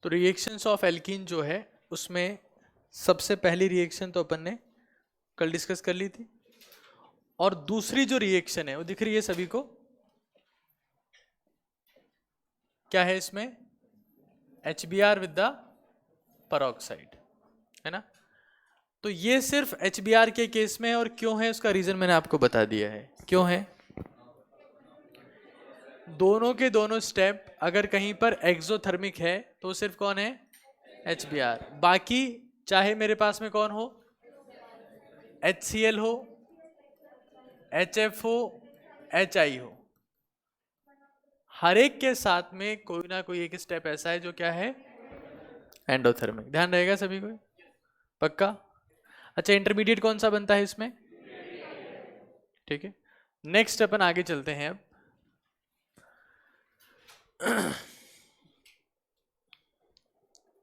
तो reactions of alkene जो है उसमें सबसे पहली रिएक्शन तो अपन ने कल डिस्कस कर ली थी, और दूसरी जो रिएक्शन है वो दिख रही है सभी को, क्या है इसमें? HBr विद द पेरोक्साइड, है ना। तो ये सिर्फ HBr के केस में है, और क्यों है उसका रीजन मैंने आपको बता दिया है। क्यों है? दोनों के दोनों स्टेप अगर कहीं पर एक्सोथर्मिक है तो सिर्फ कौन है? HBr। बाकी चाहे मेरे पास में कौन हो, HCl हो, HF हो, HI हो, हर एक के साथ में कोई ना कोई एक स्टेप ऐसा है जो क्या है? एंडोथर्मिक। ध्यान रहेगा सभी को, पक्का? अच्छा, इंटरमीडिएट कौन सा बनता है इसमें? ठीक है, नेक्स्ट अपन आगे चलते हैं। अब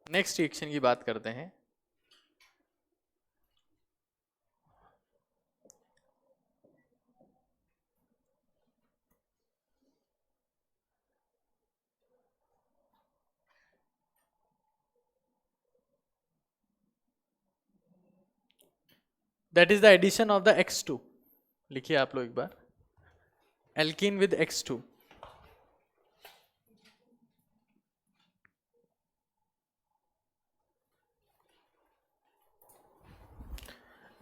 नेक्स्ट रिएक्शन की बात करते हैं। That is the addition of the X2। लिखिए आप लोग एक बार, alkene with X2।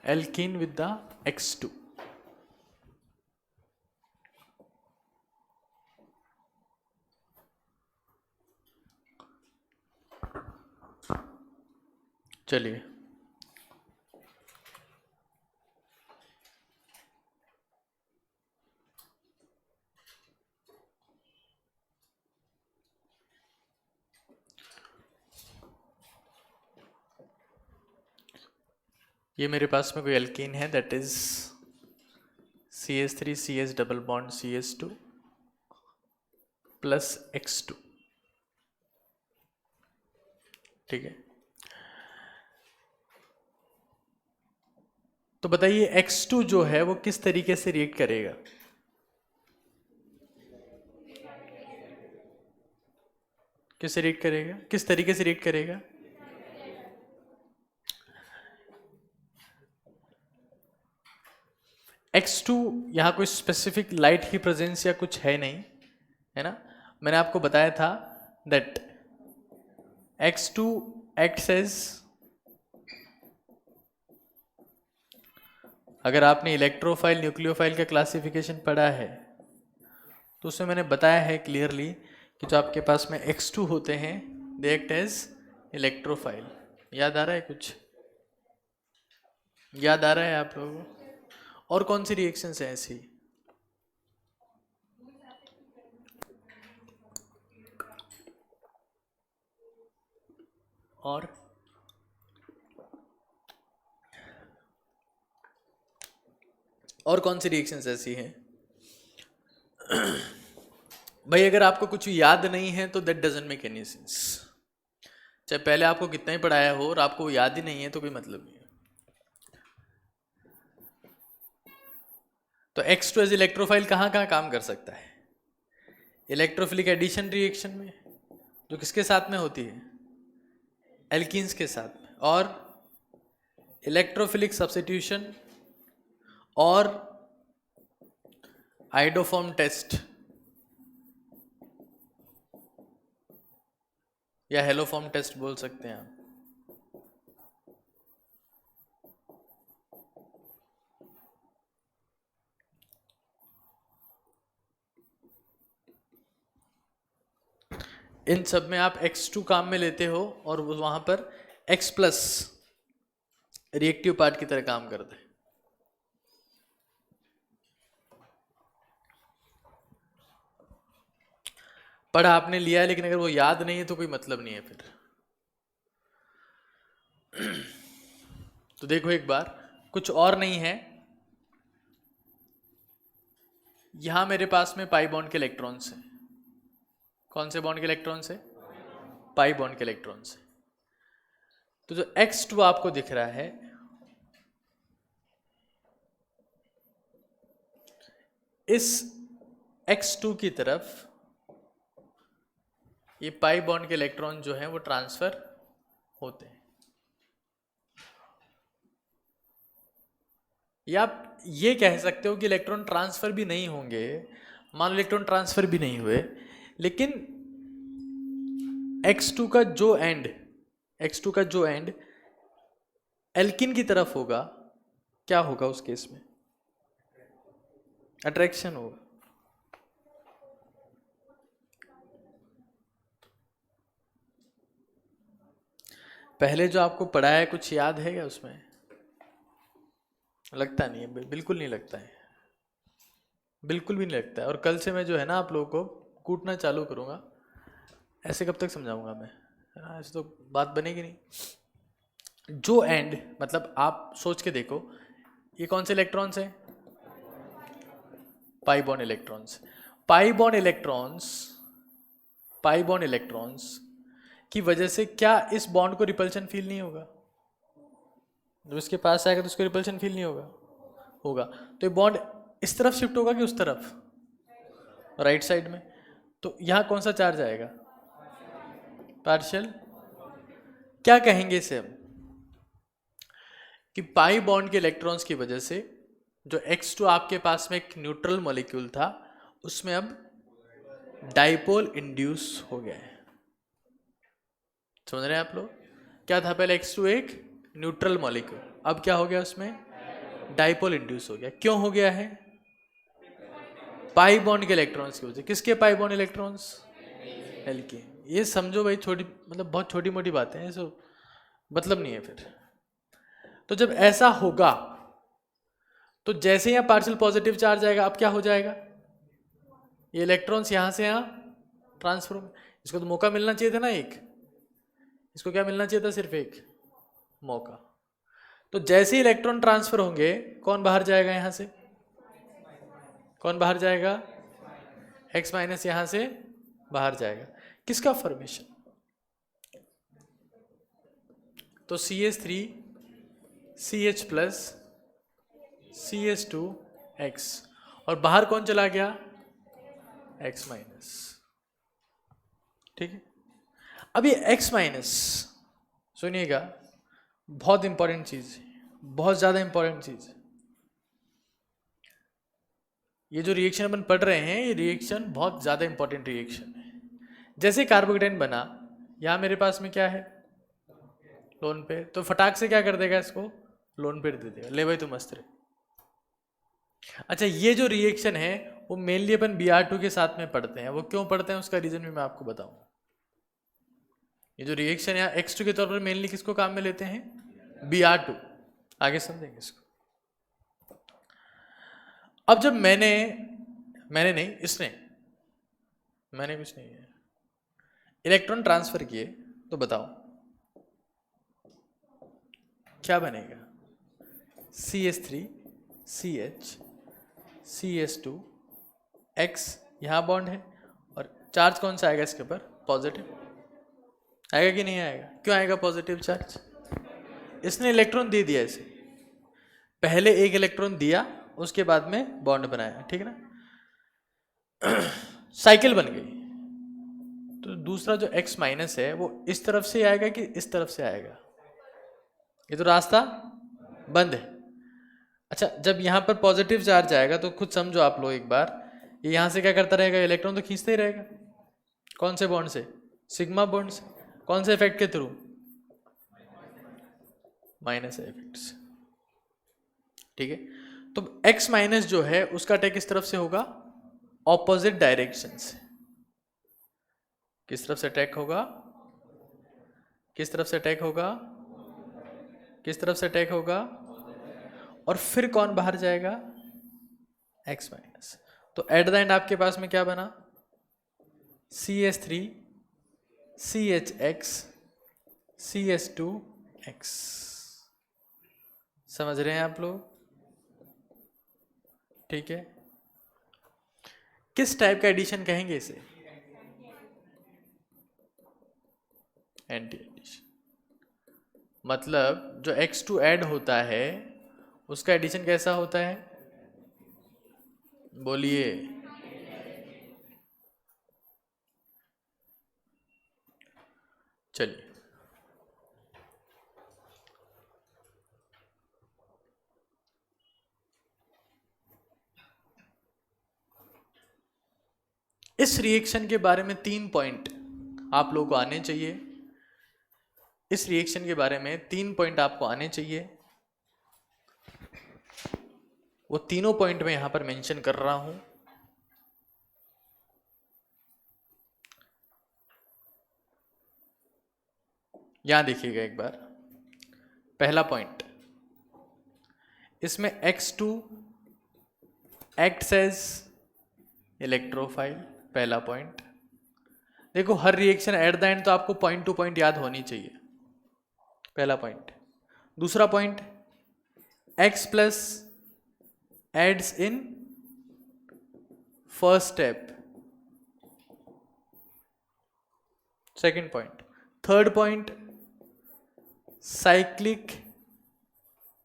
Alkene with the X2। चलिए, ये मेरे पास में कोई एल्कीन है, that is CH3 CH double bond CH2 plus X2। ठीक है, तो बताइए X2 जो है वो किस तरीके से रिएक्ट करेगा? किस रिएक्ट करेगा? किस तरीके से रिएक्ट करेगा? X2 यहाँ कोई स्पेसिफिक लाइट की प्रेजेंस या कुछ है नहीं, है ना। मैंने आपको बताया था दैट X2 एक्ट्स एज, अगर आपने इलेक्ट्रोफाइल न्यूक्लियोफाइल का क्लासिफिकेशन पढ़ा है तो उसमें मैंने बताया है क्लियरली कि जो आपके पास में X2 होते हैं दे एक्ट एज इलेक्ट्रोफाइल। याद आ रहा है कुछ? याद आ रहा है आप लोगों को? और कौन सी रिएक्शंस है ऐसी? और कौन सी रिएक्शंस ऐसी हैं? भाई अगर आपको कुछ याद नहीं है तो that doesn't make any sense. चाहे पहले आपको कितना ही पढ़ाया हो और आपको याद ही नहीं है तो कोई मतलब नहीं है। तो X2 एज इलेक्ट्रोफाइल कहाँ कहाँ काम कर सकता है? इलेक्ट्रोफिलिक एडिशन रिएक्शन में, जो किसके साथ में होती है? एल्कीन्स के साथ में, और इलेक्ट्रोफिलिक सब्स्टिट्यूशन और आइडोफॉर्म टेस्ट या हेलोफॉर्म टेस्ट बोल सकते हैं आप। इन सब में आप X2 काम में लेते हो और वहां पर X प्लस रिएक्टिव पार्ट की तरह काम करते हैं। पढ़ा आपने लिया है, लेकिन अगर वो याद नहीं है तो कोई मतलब नहीं है फिर। तो देखो एक बार, कुछ और नहीं है, यहां मेरे पास में पाई बॉन्ड के इलेक्ट्रॉन्स हैं। कौन से बॉन्ड के इलेक्ट्रॉन्स है? पाई बॉन्ड के इलेक्ट्रॉन्स है। तो जो X2 आपको दिख रहा है, इस X2 की तरफ ये पाई बॉन्ड के इलेक्ट्रॉन जो हैं वो ट्रांसफर होते हैं। या आप ये कह सकते हो कि इलेक्ट्रॉन ट्रांसफर भी नहीं होंगे। मान लो इलेक्ट्रॉन ट्रांसफर भी नहीं हुए, लेकिन X2 का जो एंड एल्किन की तरफ होगा, क्या होगा उस केस में? अट्रैक्शन होगा। पहले जो आपको पढ़ाया कुछ याद है क्या उसमें? लगता नहीं है, बिल्कुल नहीं लगता है, बिल्कुल भी नहीं लगता है। और कल से मैं जो है ना आप लोगों को कूटना चालू करूँगा। ऐसे कब तक समझाऊंगा मैं, है ना? ऐसे तो बात बनेगी नहीं। जो एंड, मतलब आप सोच के देखो, ये कौन से इलेक्ट्रॉन्स हैं? Pi bond electrons. Pi bond electrons की वजह से क्या इस बॉन्ड को रिपल्शन फील नहीं होगा? जब इसके पास आएगा तो उसको रिपल्शन फील नहीं होगा? होगा। तो ये बॉन्ड इस तरफ शिफ्ट होगा कि उस तरफ? राइट साइड में। तो यहां कौन सा चार्ज आएगा? पार्शियल। क्या कहेंगे इसे हम? कि पाई बॉन्ड के इलेक्ट्रॉन्स की वजह से जो X2 आपके पास में एक न्यूट्रल मॉलिक्यूल था, उसमें अब डाइपोल इंड्यूस हो गया है। समझ रहे हैं आप लोग? क्या था पहले? X2 एक न्यूट्रल मॉलिक्यूल, अब क्या हो गया? उसमें डाइपोल इंड्यूस हो गया। क्यों हो गया है? पाई बॉन्ड के इलेक्ट्रॉन्स की वजह। किसके पाई बॉन्ड इलेक्ट्रॉन्स? एल के। ये समझो भाई, छोटी मतलब बहुत छोटी मोटी बातें हैं, सो मतलब नहीं है फिर। तो जब ऐसा होगा तो जैसे यहाँ पार्शियल पॉजिटिव चार्ज आएगा, अब क्या हो जाएगा? ये इलेक्ट्रॉन्स यहाँ से यहाँ ट्रांसफर होंगे। इसको तो मौका मिलना चाहिए था ना एक, इसको क्या मिलना चाहिए था? सिर्फ एक मौका। तो जैसे ही इलेक्ट्रॉन ट्रांसफर होंगे, कौन बाहर जाएगा यहाँ से? कौन बाहर जाएगा? X माइनस यहाँ से बाहर जाएगा। किसका फॉर्मेशन? तो CH3 CH प्लस CH2X, और बाहर कौन चला गया? X minus. ठीक है। अब ये X माइनस, सुनिएगा, बहुत इंपॉर्टेंट चीज है, बहुत ज्यादा इंपॉर्टेंट चीज है। ये जो रिएक्शन अपन पढ़ रहे हैं, ये रिएक्शन बहुत ज्यादा इंपॉर्टेंट रिएक्शन है। जैसे कार्बोकेटाइन बना, यहां मेरे पास में क्या है? Lone pair. तो फटाक से क्या कर देगा? इसको लोन पेयर दे देगा, ले भाई तू मस्त रहे। अच्छा, ये जो रिएक्शन है वो मेनली अपन Br2 के साथ में पढ़ते हैं। वो क्यों पढ़ते हैं उसका रीजन भी मैं आपको बताऊंगा। ये जो रिएक्शन है X2 के तौर पर मेनली किसको काम में लेते हैं? Br2। आगे समझेंगे इसको। अब जब मैंने नहीं, इसने, मैंने कुछ नहीं है, इलेक्ट्रॉन ट्रांसफर किए, तो बताओ क्या बनेगा? CH3 CH CH2 X, यहां बॉन्ड है, और चार्ज कौन सा आएगा इसके ऊपर? पॉजिटिव। आएगा कि नहीं आएगा? क्यों आएगा पॉजिटिव चार्ज? इसने इलेक्ट्रॉन दे दिया इसे, पहले एक इलेक्ट्रॉन दिया, उसके बाद में बॉन्ड बनाया, ठीक है ना? साइकिल बन गई। तो दूसरा जो X माइनस है वो इस तरफ से आएगा कि इस तरफ से आएगा? ये तो रास्ता बंद है। अच्छा, जब यहाँ पर पॉजिटिव चार्ज आएगा तो खुद समझो आप लोग एक बार, ये यहाँ से क्या करता रहेगा? इलेक्ट्रॉन तो खींचता ही रहेगा। कौन से बॉन्ड से? सिग्मा बॉन्ड से। कौन से इफेक्ट के थ्रू? माइनस इफेक्ट से। ठीक है। तो X माइनस जो है उसका अटैक किस तरफ से होगा? ऑपोजिट डायरेक्शन से। किस तरफ से अटैक होगा? किस तरफ से अटैक होगा? किस तरफ से अटैक होगा? और फिर कौन बाहर जाएगा? X minus. तो एट द एंड आपके पास में क्या बना? CH3 CHX CH2X। समझ रहे हैं आप लोग? ठीक है। किस टाइप का एडिशन कहेंगे इसे? Anti addition. मतलब जो X2 ऐड होता है उसका एडिशन कैसा होता है? बोलिए। चलिए, इस रिएक्शन के बारे में 3 पॉइंट आप लोगों को आने चाहिए। इस रिएक्शन के बारे में 3 पॉइंट आपको आने चाहिए। वो तीनों पॉइंट मैं यहां पर मेंशन कर रहा हूं। यहां देखिएगा एक बार। पहला पॉइंट, इसमें X2 एक्ट्स एज इलेक्ट्रोफाइल। पहला पॉइंट देखो, हर रिएक्शन एट द एंड तो आपको पॉइंट टू पॉइंट याद होनी चाहिए। पहला पॉइंट। दूसरा point, X plus adds in first step. Second point. Third point, cyclic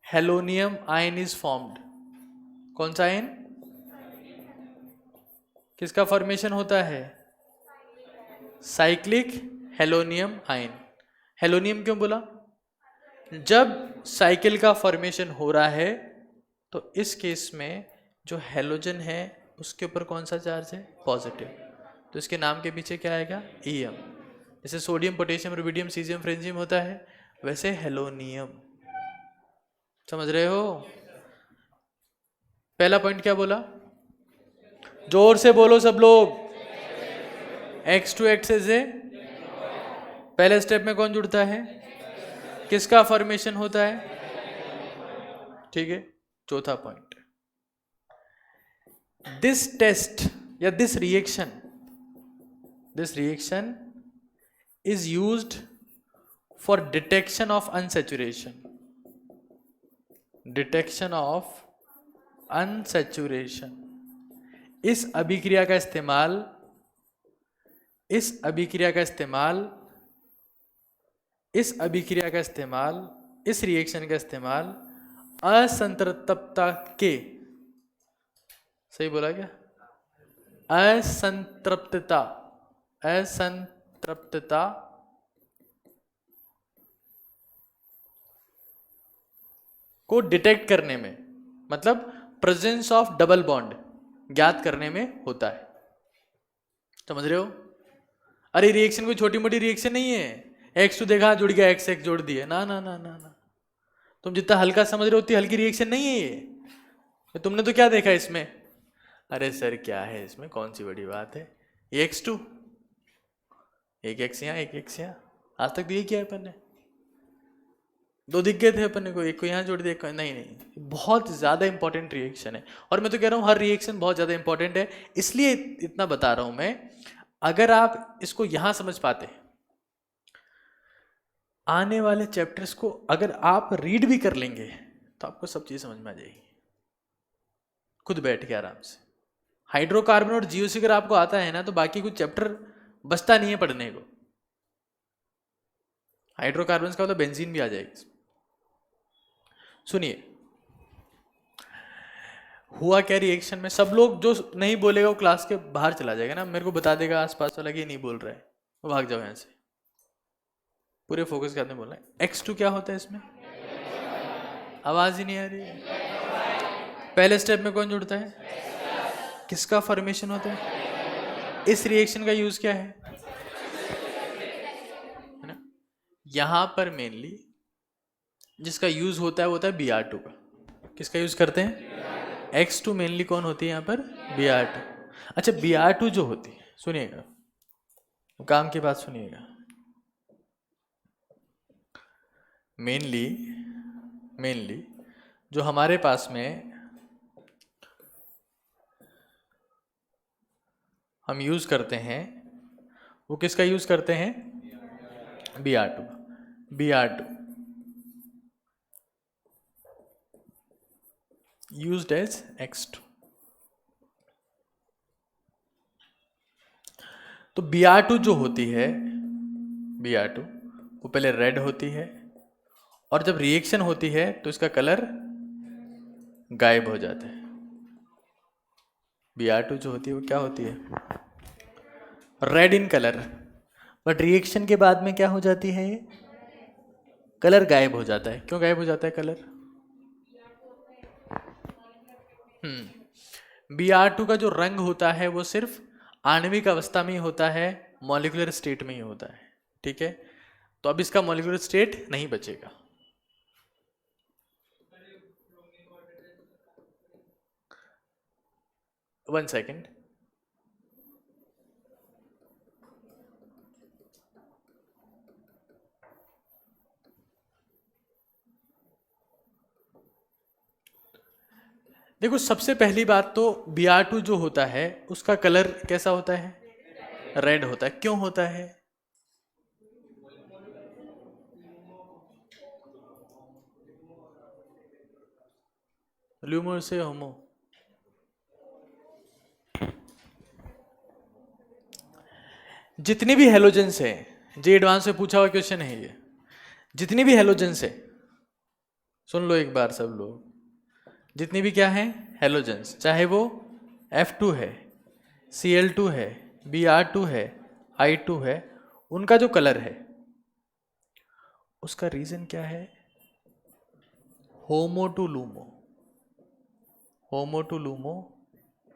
halonium ion is formed. कौन सा आयन? किसका फॉर्मेशन होता है? Cyclic halonium ion. हेलोनियम क्यों बोला? जब साइकिल का फॉर्मेशन हो रहा है तो इस केस में जो हेलोजन है उसके ऊपर कौन सा चार्ज है? पॉजिटिव। तो इसके नाम के पीछे क्या आएगा? ईएम। जैसे सोडियम, पोटेशियम, रुबिडियम, सीजियम, फ्रेंजियम होता है, वैसे हेलोनियम। समझ रहे हो? पहला पॉइंट क्या बोला? जोर से बोलो सब लोग। X2 एक्ट से पहले स्टेप में कौन जुड़ता है? किसका फॉर्मेशन होता है? ठीक है। चौथा पॉइंट, दिस टेस्ट या this reaction is used for detection of unsaturation. Detection of unsaturation. इस अभिक्रिया का इस्तेमाल इस रिएक्शन का इस्तेमाल असंतृप्तता के, सही बोला क्या? असंतृप्तता को डिटेक्ट करने में, मतलब प्रेजेंस ऑफ डबल बॉन्ड ज्ञात करने में होता है। समझ रहे हो? अरे रिएक्शन कोई छोटी मोटी रिएक्शन नहीं है। X2 देखा, जुड़ गया, X जोड़ दिए, ना ना ना ना ना। तुम जितना हल्का समझ रहे हो उतनी हल्की रिएक्शन नहीं है ये। तुमने तो क्या देखा इसमें? अरे सर क्या है इसमें, कौन सी बड़ी बात है? ये X2, एक X यहाँ, एक X यहाँ, आज तक तो ये किया है अपन ने। 2 दिख गए थे अपन को, एक को यहाँ जोड़ दिया, एक को नहीं। बहुत ज़्यादा इंपॉर्टेंट रिएक्शन है। और मैं तो कह रहा हूँ हर रिएक्शन बहुत ज़्यादा इंपॉर्टेंट है, इसलिए इतना बता रहा हूँ मैं। अगर आप इसको यहाँ समझ पाते, आने वाले चैप्टर्स को अगर आप रीड भी कर लेंगे तो आपको सब चीज़ समझ में आ जाएगी खुद बैठ के आराम से। हाइड्रोकार्बन और जीओसी अगर आपको आता है ना तो बाकी कुछ चैप्टर बचता नहीं है पढ़ने को। हाइड्रोकार्बन का मतलब बेंजीन भी आ जाएगी। सुनिए हुआ क्या रिएक्शन में। सब लोग जो नहीं बोलेगा वो क्लास के बाहर चला जाएगा ना, मेरे को बता देगा आसपास वाला कि नहीं बोल रहा है, वो भाग जाओ यहाँ से। पूरे फोकस के साथ में बोलना है। X2 क्या होता है इसमें? आवाज ही नहीं आ रही है। पहले स्टेप में कौन जुड़ता है? किसका फॉर्मेशन होता है? इस रिएक्शन का यूज क्या है ना? यहां पर मेनली जिसका यूज होता है वो होता है Br2 का। किसका यूज करते हैं? X2 मेनली कौन होती है यहाँ पर? Br2। अच्छा Br2 जो होती है, सुनिएगा काम की बात सुनिएगा। मेनली जो हमारे पास में हम यूज करते हैं वो किसका यूज करते हैं? Br2 used as X2। तो Br2 जो होती है, Br2 वो पहले रेड होती है और जब रिएक्शन होती है तो इसका कलर गायब हो जाता है। Br2 जो होती है वो क्या होती है? Red in colour. But reaction के बाद में क्या हो जाती है, ये कलर गायब हो जाता है। क्यों गायब हो जाता है कलर? Br2 का जो रंग होता है वो सिर्फ आणविक अवस्था में ही होता है, मॉलिक्यूलर स्टेट में ही होता है। ठीक है, तो अब इसका मॉलिक्यूलर स्टेट नहीं बचेगा। वन सेकेंड, देखो सबसे पहली बात तो Br2 जो होता है उसका कलर कैसा होता है, रेड होता है। क्यों होता है? ल्यूमो से होमो, जितनी भी हेलोजेंस है, जे एडवांस में पूछा हुआ क्वेश्चन है ये, जितनी भी हेलोजेंस है, सुन लो एक बार सब लोग, जितनी भी क्या है हेलोजेंस, चाहे वो F2 है, Cl2 है, Br2 है, I2 है, उनका जो कलर है उसका रीजन क्या है, HOMO to LUMO, HOMO to LUMO,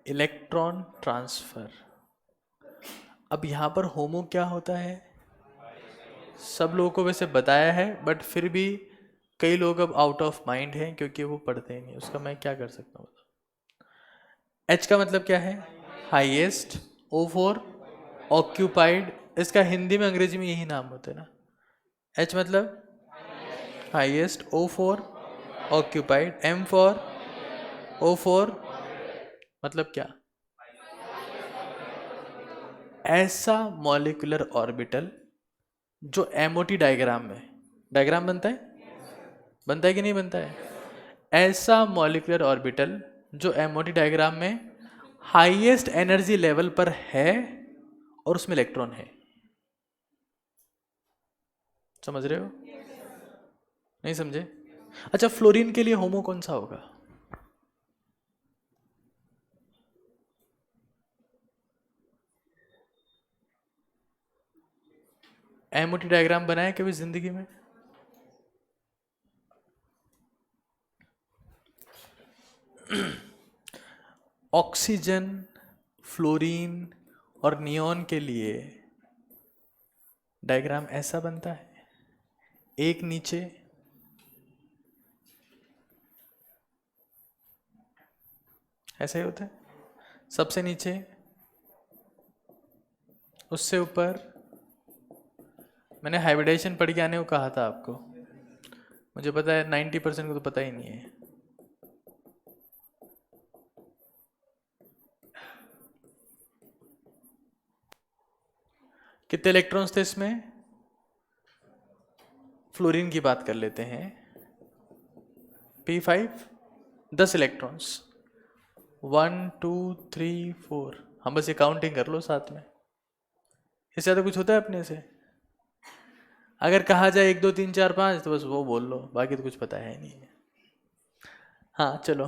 electron transfer. अब यहां पर होमो क्या होता है, सब लोगों को वैसे बताया है बट फिर भी कई लोग अब आउट ऑफ माइंड हैं क्योंकि वो पढ़ते ही नहीं, उसका मैं क्या कर सकता हूँ। H का मतलब क्या है, हाईएस्ट, O4 ऑक्यूपाइड, इसका हिंदी में अंग्रेजी में यही नाम होता है ना, H मतलब highest, O4 occupied, M for O4 मतलब क्या, ऐसा मॉलिक्यूलर ऑर्बिटल जो एमओटी डायग्राम में, डायग्राम बनता है कि नहीं बनता है, ऐसा मॉलिक्यूलर ऑर्बिटल जो एमओटी डायग्राम में हाईएस्ट एनर्जी लेवल पर है और उसमें इलेक्ट्रॉन है। समझ रहे हो? नहीं समझे? अच्छा, फ्लोरीन के लिए होमो कौन सा होगा? एमओटी डायग्राम बनाया कभी जिंदगी में? ऑक्सीजन, फ्लोरीन और नियॉन के लिए डायग्राम ऐसा बनता है, एक नीचे ऐसा ही होता है, सबसे नीचे, उससे ऊपर। मैंने हाइब्रिडाइजेशन पढ़ के आने को कहा था आपको, मुझे पता है 90% को तो पता ही नहीं है। कितने इलेक्ट्रॉन्स थे इसमें? फ्लोरीन की बात कर लेते हैं, P5 10 इलेक्ट्रॉन्स, 1 2 3 4, हम बस ये काउंटिंग कर लो साथ में, इससे ज़्यादा कुछ होता है अपने से? अगर कहा जाए 1 2 3 4 5 तो बस वो बोल लो, बाकी तो कुछ पता है नहीं है। हाँ चलो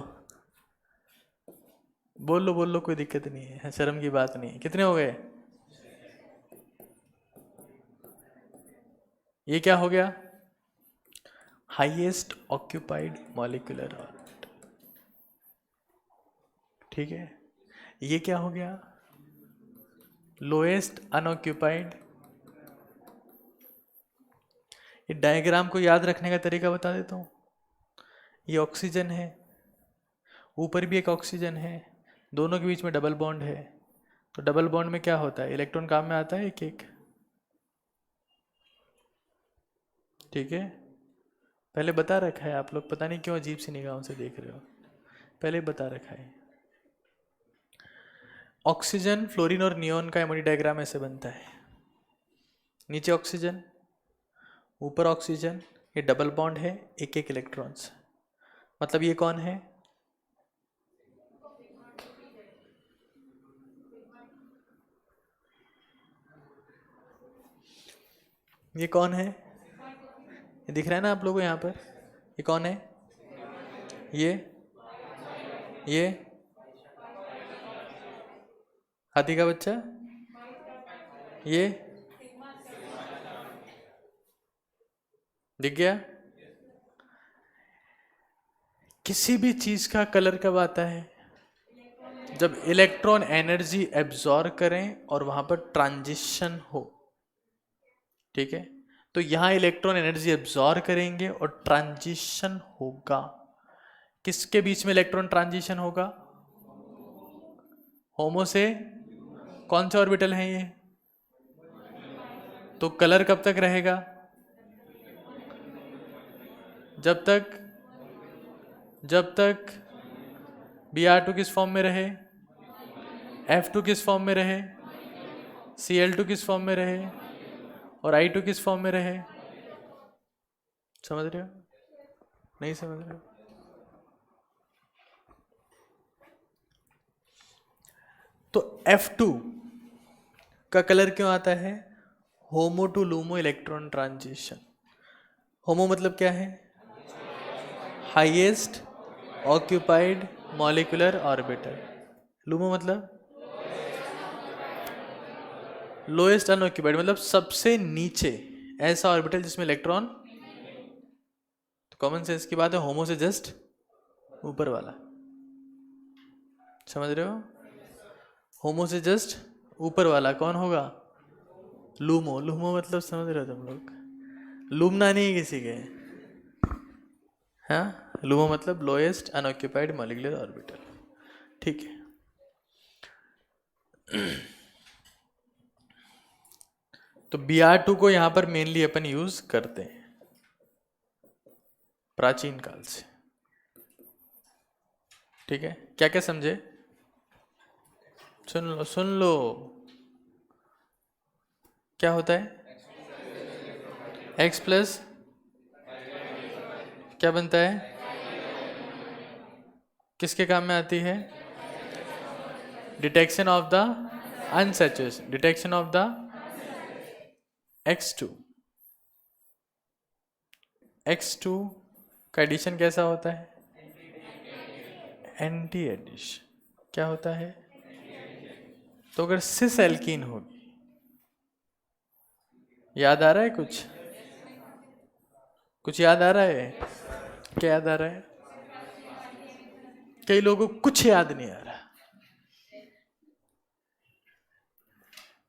बोल लो कोई दिक्कत नहीं है, शर्म की बात नहीं है। कितने हो गए? ये क्या हो गया, हाईएस्ट ऑक्यूपाइड मॉलिक्यूलर ऑर्बिट। ठीक है, ये क्या हो गया, लोएस्ट अनऑक्यूपाइड। ये डायग्राम को याद रखने का तरीका बता देता हूँ, ये ऑक्सीजन है, ऊपर भी एक ऑक्सीजन है, दोनों के बीच में डबल बॉन्ड है, तो डबल बॉन्ड में क्या होता है, इलेक्ट्रॉन काम में आता है एक एक। ठीक है, पहले बता रखा है, आप लोग पता नहीं क्यों अजीब सी निगाहों से देख रहे हो, पहले बता रखा है। ऑक्सीजन, फ्लोरीन और नियॉन का एमओटी डायग्राम ऐसे बनता है, नीचे ऑक्सीजन, ऊपर ऑक्सीजन, ये डबल बॉन्ड है, एक एक इलेक्ट्रॉन्स, मतलब ये कौन है, ये कौन है, ये दिख रहा है ना आप लोगों को यहाँ पर, ये कौन है, ये हाथी का बच्चा, ये दिख गया? किसी भी चीज का कलर कब आता है? जब इलेक्ट्रॉन एनर्जी एब्जॉर्ब करें और वहां पर ट्रांजिशन हो। ठीक है, तो यहां इलेक्ट्रॉन एनर्जी एब्जॉर्ब करेंगे और ट्रांजिशन होगा। किसके बीच में इलेक्ट्रॉन ट्रांजिशन होगा? होमो से कौन से ऑर्बिटल हैं ये? तो कलर कब तक रहेगा? जब तक Br2 किस फॉर्म में रहे, F2 किस फॉर्म में रहे, Cl2 किस फॉर्म में रहे और I2 किस फॉर्म में रहे। समझ रहे हो? नहीं समझ रहे हो? तो F2 का कलर क्यों आता है? HOMO to LUMO electron transition. होमो मतलब क्या है? Highest occupied molecular orbital. LUMO मतलब लोएस्ट अनऑक्यूपाइड, मतलब सबसे नीचे ऐसा ऑर्बिटल जिसमें इलेक्ट्रॉन। तो कॉमन सेंस की बात है, होमो से जस्ट ऊपर वाला। समझ रहे हो? होमो से जस्ट ऊपर वाला कौन होगा? लूमो। लूमो मतलब समझ रहे हो तुम लोग? लूमना नहीं है किसी के। हाँ, लूमो मतलब लोएस्ट अनऑक्यूपाइड मॉलिक्यूलर ऑर्बिटल। ठीक है। तो Br2 को यहां पर मेनली अपन यूज करते हैं प्राचीन काल से। ठीक है, क्या क्या समझे? सुन लो सुन लो। क्या होता है? X प्लस क्या बनता है? किसके काम में आती है? Detection of the unsaturation, detection of the X2। X2 का एडिशन कैसा होता है? Anti addition. क्या होता है? तो अगर सिस एल्कीन होगी, याद आ रहा है कुछ? कुछ याद आ रहा है? क्या याद आ रहा है? कई लोगों को कुछ याद नहीं आ रहा।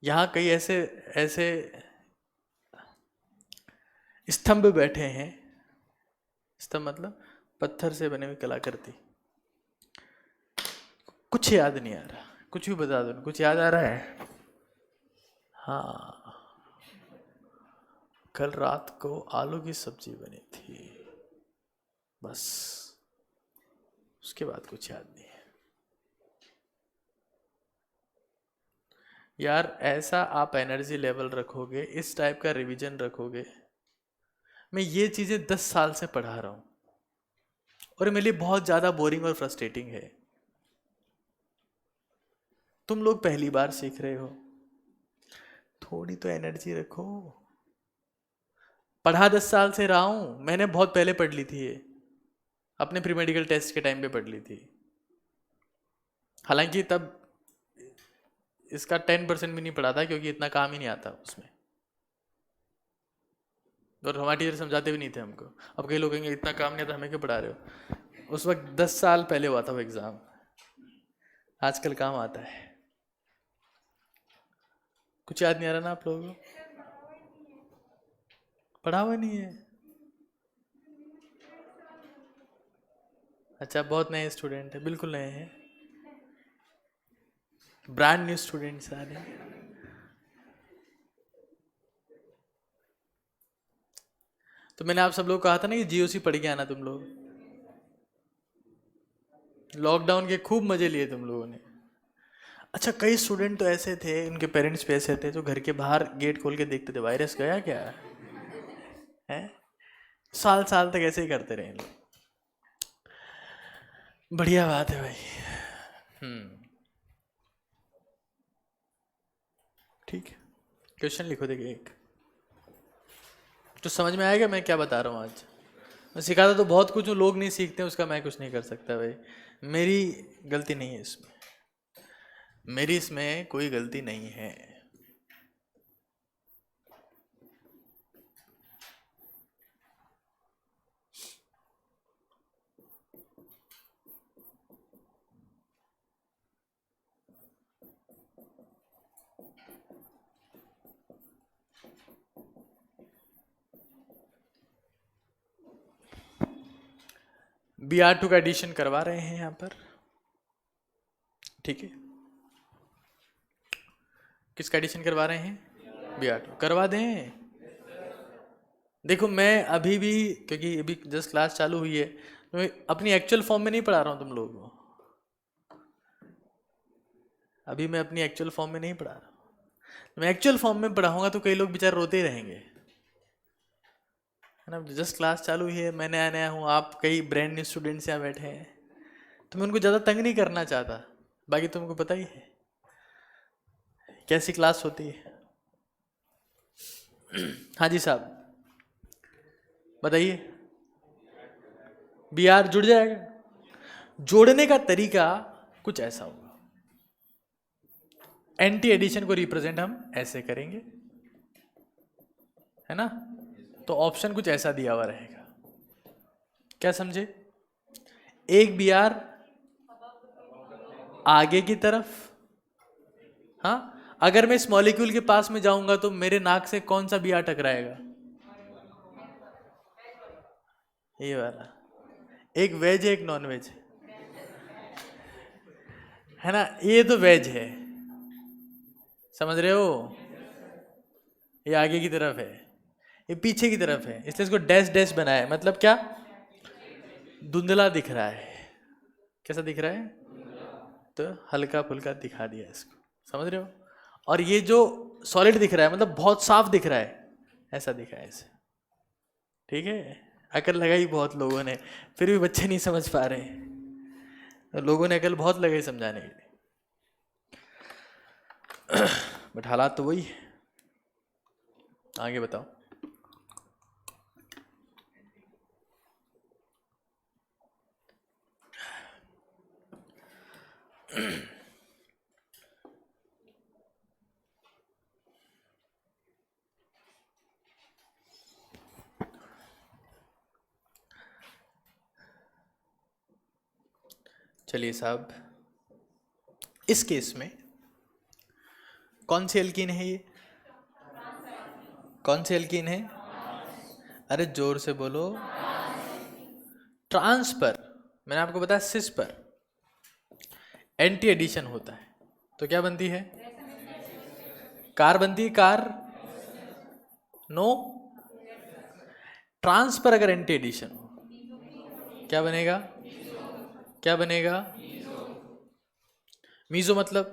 यहां कई ऐसे ऐसे स्तंभ बैठे हैं। स्तंभ मतलब पत्थर से बने हुई कलाकृति। कुछ याद नहीं आ रहा, कुछ भी बता दो। कुछ याद आ रहा है? हाँ, कल रात को आलू की सब्जी बनी थी, बस। उसके बाद कुछ याद नहीं है। यार ऐसा आप एनर्जी लेवल रखोगे, इस टाइप का रिवीजन रखोगे। मैं ये चीजें 10 साल से पढ़ा रहा हूं और मेरे लिए बहुत ज्यादा बोरिंग और फ्रस्ट्रेटिंग है। तुम लोग पहली बार सीख रहे हो, थोड़ी तो एनर्जी रखो। पढ़ा 10 साल से रहा हूं, मैंने बहुत पहले पढ़ ली थी ये, अपने प्री मेडिकल टेस्ट के टाइम पे पढ़ ली थी। हालांकि तब इसका 10% भी नहीं पढ़ा था, क्योंकि इतना काम ही नहीं आता उसमें, और हमारे टीचर समझाते भी नहीं थे हमको। अब कई लोग कहेंगे इतना काम नहीं आता, हमें क्यों पढ़ा रहे हो? उस वक्त 10 साल पहले हुआ था वो एग्जाम, आजकल काम आता है। कुछ याद नहीं आ रहा ना आप लोगों को? पढ़ा हुआ नहीं है? अच्छा, बहुत नए स्टूडेंट है, बिल्कुल नए हैं, ब्रांड न्यू स्टूडेंट सारे। तो मैंने आप सब लोग कहा था ना कि जीओसी पढ़ के आना तुम लोग। लॉकडाउन के खूब मजे लिए तुम लोगों ने। अच्छा, कई स्टूडेंट तो ऐसे थे, उनके पेरेंट्स भी ऐसे थे, जो घर के बाहर गेट खोल के देखते थे वायरस गया क्या है। साल साल तक ऐसे ही करते रहे लोग। बढ़िया बात है भाई। ठीक है, क्वेश्चन लिखो देखिए एक, तो समझ में आएगा मैं क्या बता रहा हूँ आज। मैं सिखाता तो बहुत कुछ हूँ, लोग नहीं सीखते, उसका मैं कुछ नहीं कर सकता भाई। मेरी गलती नहीं है इसमें, मेरी इसमें कोई गलती नहीं है। Br2 का एडिशन करवा रहे हैं यहां पर, ठीक है। किसका एडिशन करवा रहे हैं? Br2 करवा दें। देखो मैं अभी भी, क्योंकि अभी जस्ट क्लास चालू हुई है, तो मैं अपनी एक्चुअल फॉर्म में नहीं पढ़ा रहा हूं तुम लोगों को। अभी मैं अपनी एक्चुअल फॉर्म में नहीं पढ़ा रहा हूं। मैं एक्चुअल फॉर्म में पढ़ाऊंगा तो कई लोग बेचारे रोते रहेंगे, है ना। जस्ट क्लास चालू हुई है, मैं नया नया हूँ, आप कई ब्रांड न्यू स्टूडेंट्स यहाँ बैठे हैं, तो मैं उनको ज़्यादा तंग नहीं करना चाहता। बाकी तुमको पता ही है कैसी क्लास होती है। हाँ जी साहब बताइए। Br जुड़ जाएगा। जोड़ने का तरीका कुछ ऐसा होगा, एंटी एडिशन को रिप्रेजेंट हम ऐसे करेंगे, है ना। तो ऑप्शन कुछ ऐसा दिया हुआ रहेगा, क्या समझे? एक Br आगे की तरफ, हाँ। अगर मैं इस मॉलिक्यूल के पास में जाऊंगा तो मेरे नाक से कौन सा Br टकराएगा? ये वाला। एक वेज है एक नॉन वेज है ना। ये तो वेज है, समझ रहे हो। ये आगे की तरफ है, ये पीछे की तरफ है, इसलिए इसको डैश डैश बनाया है। मतलब क्या? धुंधला दिख रहा है। कैसा दिख रहा है? तो हल्का फुल्का दिखा दिया इसको, समझ रहे हो। और ये जो सॉलिड दिख रहा है मतलब बहुत साफ दिख रहा है, ऐसा दिखा है इसे, ठीक है। अकल लगाई बहुत लोगों ने, फिर भी बच्चे नहीं समझ पा रहे। तो लोगों ने अकल बहुत लगाई समझाने के लिए, बट हालात तो वही है। आगे बताओ। चलिए साहब, इस केस में कौन सी एल्कीन है ये? कौन सी एल्कीन है? अरे जोर से बोलो। ट्रांस पर, मैंने आपको बताया सिस पर एंटी एडिशन होता है तो क्या बनती है? कार बनती है, कार। नो। ट्रांस पर अगर एंटी एडिशन हो क्या बनेगा? क्या बनेगा? मीजो मतलब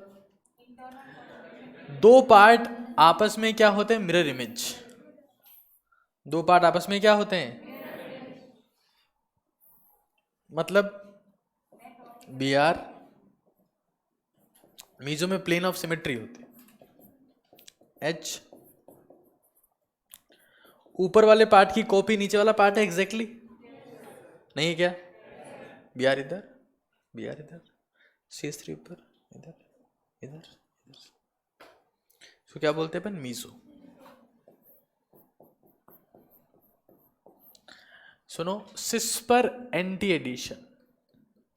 दो पार्ट आपस में क्या होते हैं? Mirror image. दो पार्ट आपस में क्या होते हैं? मतलब Br मीजो में प्लेन ऑफ सिमेट्री होती है। H ऊपर वाले पार्ट की कॉपी नीचे वाला पार्ट है एग्जैक्टली नहीं है क्या? Br इधर, Br इधर, CH3 ऊपर, इधर इधर इधर। इसको क्या बोलते हैं अपन? मीजो। सुनो, सिस पर एंटी एडिशन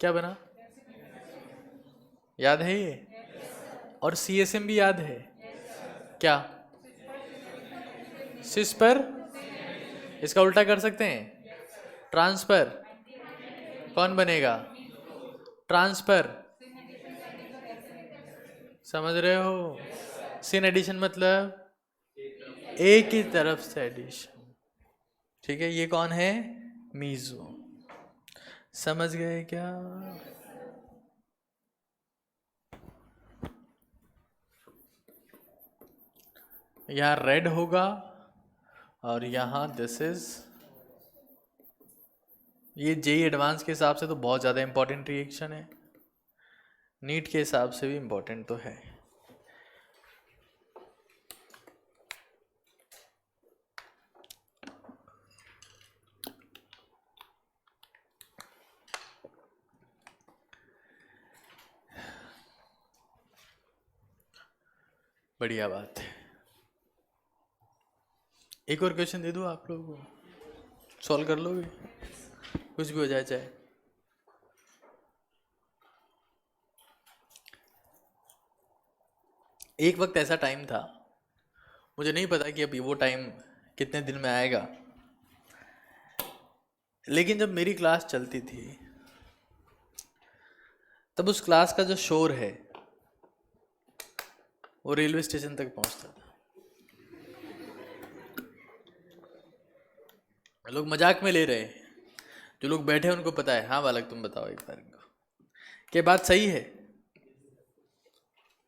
क्या बना? याद है ये? और CSM भी याद है क्या? सिस पर, इसका उल्टा कर सकते हैं, ट्रांसफर। कौन बनेगा? ट्रांसफर, समझ रहे हो। सिन एडिशन मतलब एक ही तरफ से एडिशन, ठीक है। ये कौन है? मीजो। समझ गए क्या? यहाँ रेड होगा और यहाँ दिस इज, ये जेई एडवांस के हिसाब से तो बहुत ज़्यादा इंपॉर्टेंट रिएक्शन है, नीट के हिसाब से भी इंपॉर्टेंट तो है। बढ़िया बात है। एक और क्वेश्चन दे दो आप लोगों को, सॉल्व कर लोगे, कुछ भी हो जाए चाहे। एक वक्त ऐसा टाइम था, मुझे नहीं पता कि अभी वो टाइम कितने दिन में आएगा, लेकिन जब मेरी क्लास चलती थी तब उस क्लास का जो शोर है वो रेलवे स्टेशन तक पहुंचता था। लोग मजाक में ले रहे हैं, जो लोग बैठे हैं उनको पता है। हाँ बालक तुम बताओ एक बार इनको, क्या बात सही है?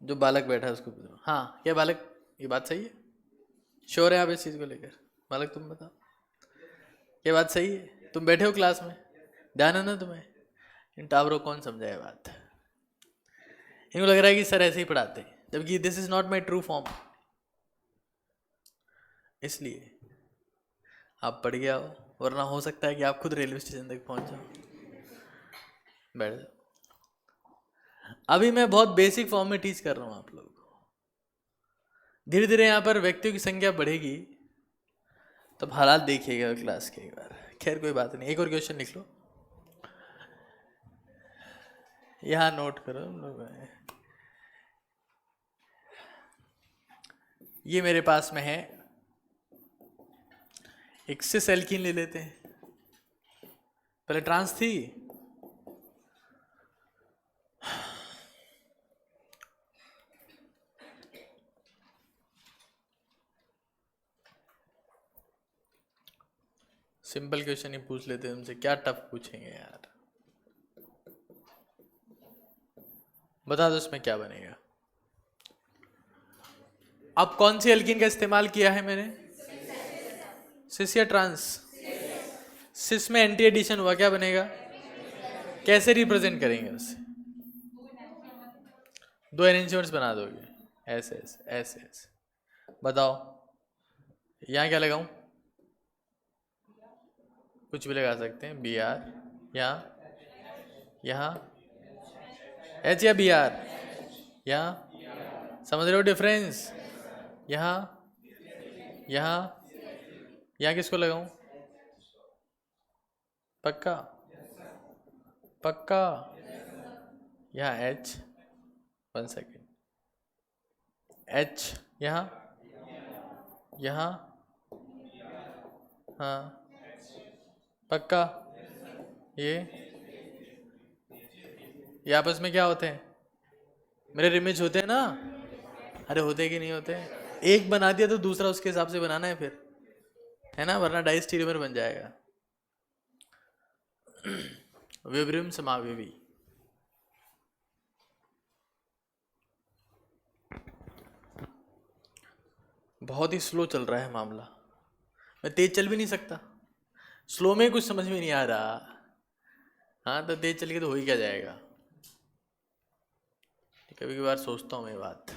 जो बालक बैठा है उसको बताओ, हाँ क्या बालक ये बात सही है? श्योर है आप इस चीज़ को लेकर? बालक तुम बताओ, ये बात सही है? तुम बैठे हो क्लास में, ध्यान है ना तुम्हें? इन टावरों कौन समझाए बात? इनको लग रहा है कि सर ऐसे ही पढ़ाते हैं, जबकि this is not my true form. इसलिए आप पढ़ गया हो, वरना हो सकता है कि आप खुद रेलवे स्टेशन तक पहुंच जाओ। बैठ जाओ। अभी मैं बहुत बेसिक फॉर्म में टीच कर रहा हूं आप लोगों को। धीरे धीरे यहाँ पर व्यक्तियों की संख्या बढ़ेगी तब हालात देखिएगा क्लास के एक बार। खैर कोई बात नहीं, एक और क्वेश्चन लिख लो, यहाँ नोट करो लोग। ये मेरे पास में है, एक सिस एल्कीन ले लेते हैं। पहले ट्रांस थी, सिंपल क्वेश्चन ही पूछ लेते हैं तुमसे, क्या टफ पूछेंगे यार? बता दो इसमें क्या बनेगा। अब कौन सी एल्कीन का इस्तेमाल किया है मैंने? सिस या ट्रांस? सिस में एंटी एडिशन हुआ, क्या बनेगा? कैसे रिप्रेजेंट करेंगे उसे? दो एरेंजमेंट्स बना दोगे, ऐसे ऐसे ऐसे ऐसे। बताओ यहाँ क्या लगाऊं? कुछ भी लगा सकते हैं, बी आर, यहाँ एच या बी आर, यहाँ समझ रहे हो डिफरेंस? यहाँ यहाँ किसको लगाऊं? पक्का पक्का? यहाँ एच, 1 सेकेंड, एच यहाँ हाँ पक्का? ये आपस में क्या होते हैं? मेरे इमेज होते हैं ना? अरे होते कि नहीं होते? एक बना दिया तो दूसरा उसके हिसाब से बनाना है फिर, है ना? वरना डाइस्टीरियोमर बन जाएगा। विब्रियम समावेवी। बहुत ही स्लो चल रहा है मामला, मैं तेज चल भी नहीं सकता, स्लो में कुछ समझ में नहीं आ रहा। हाँ तो तेज चल के तो हो ही क्या जाएगा? कभी कभार सोचता हूँ मैं बात,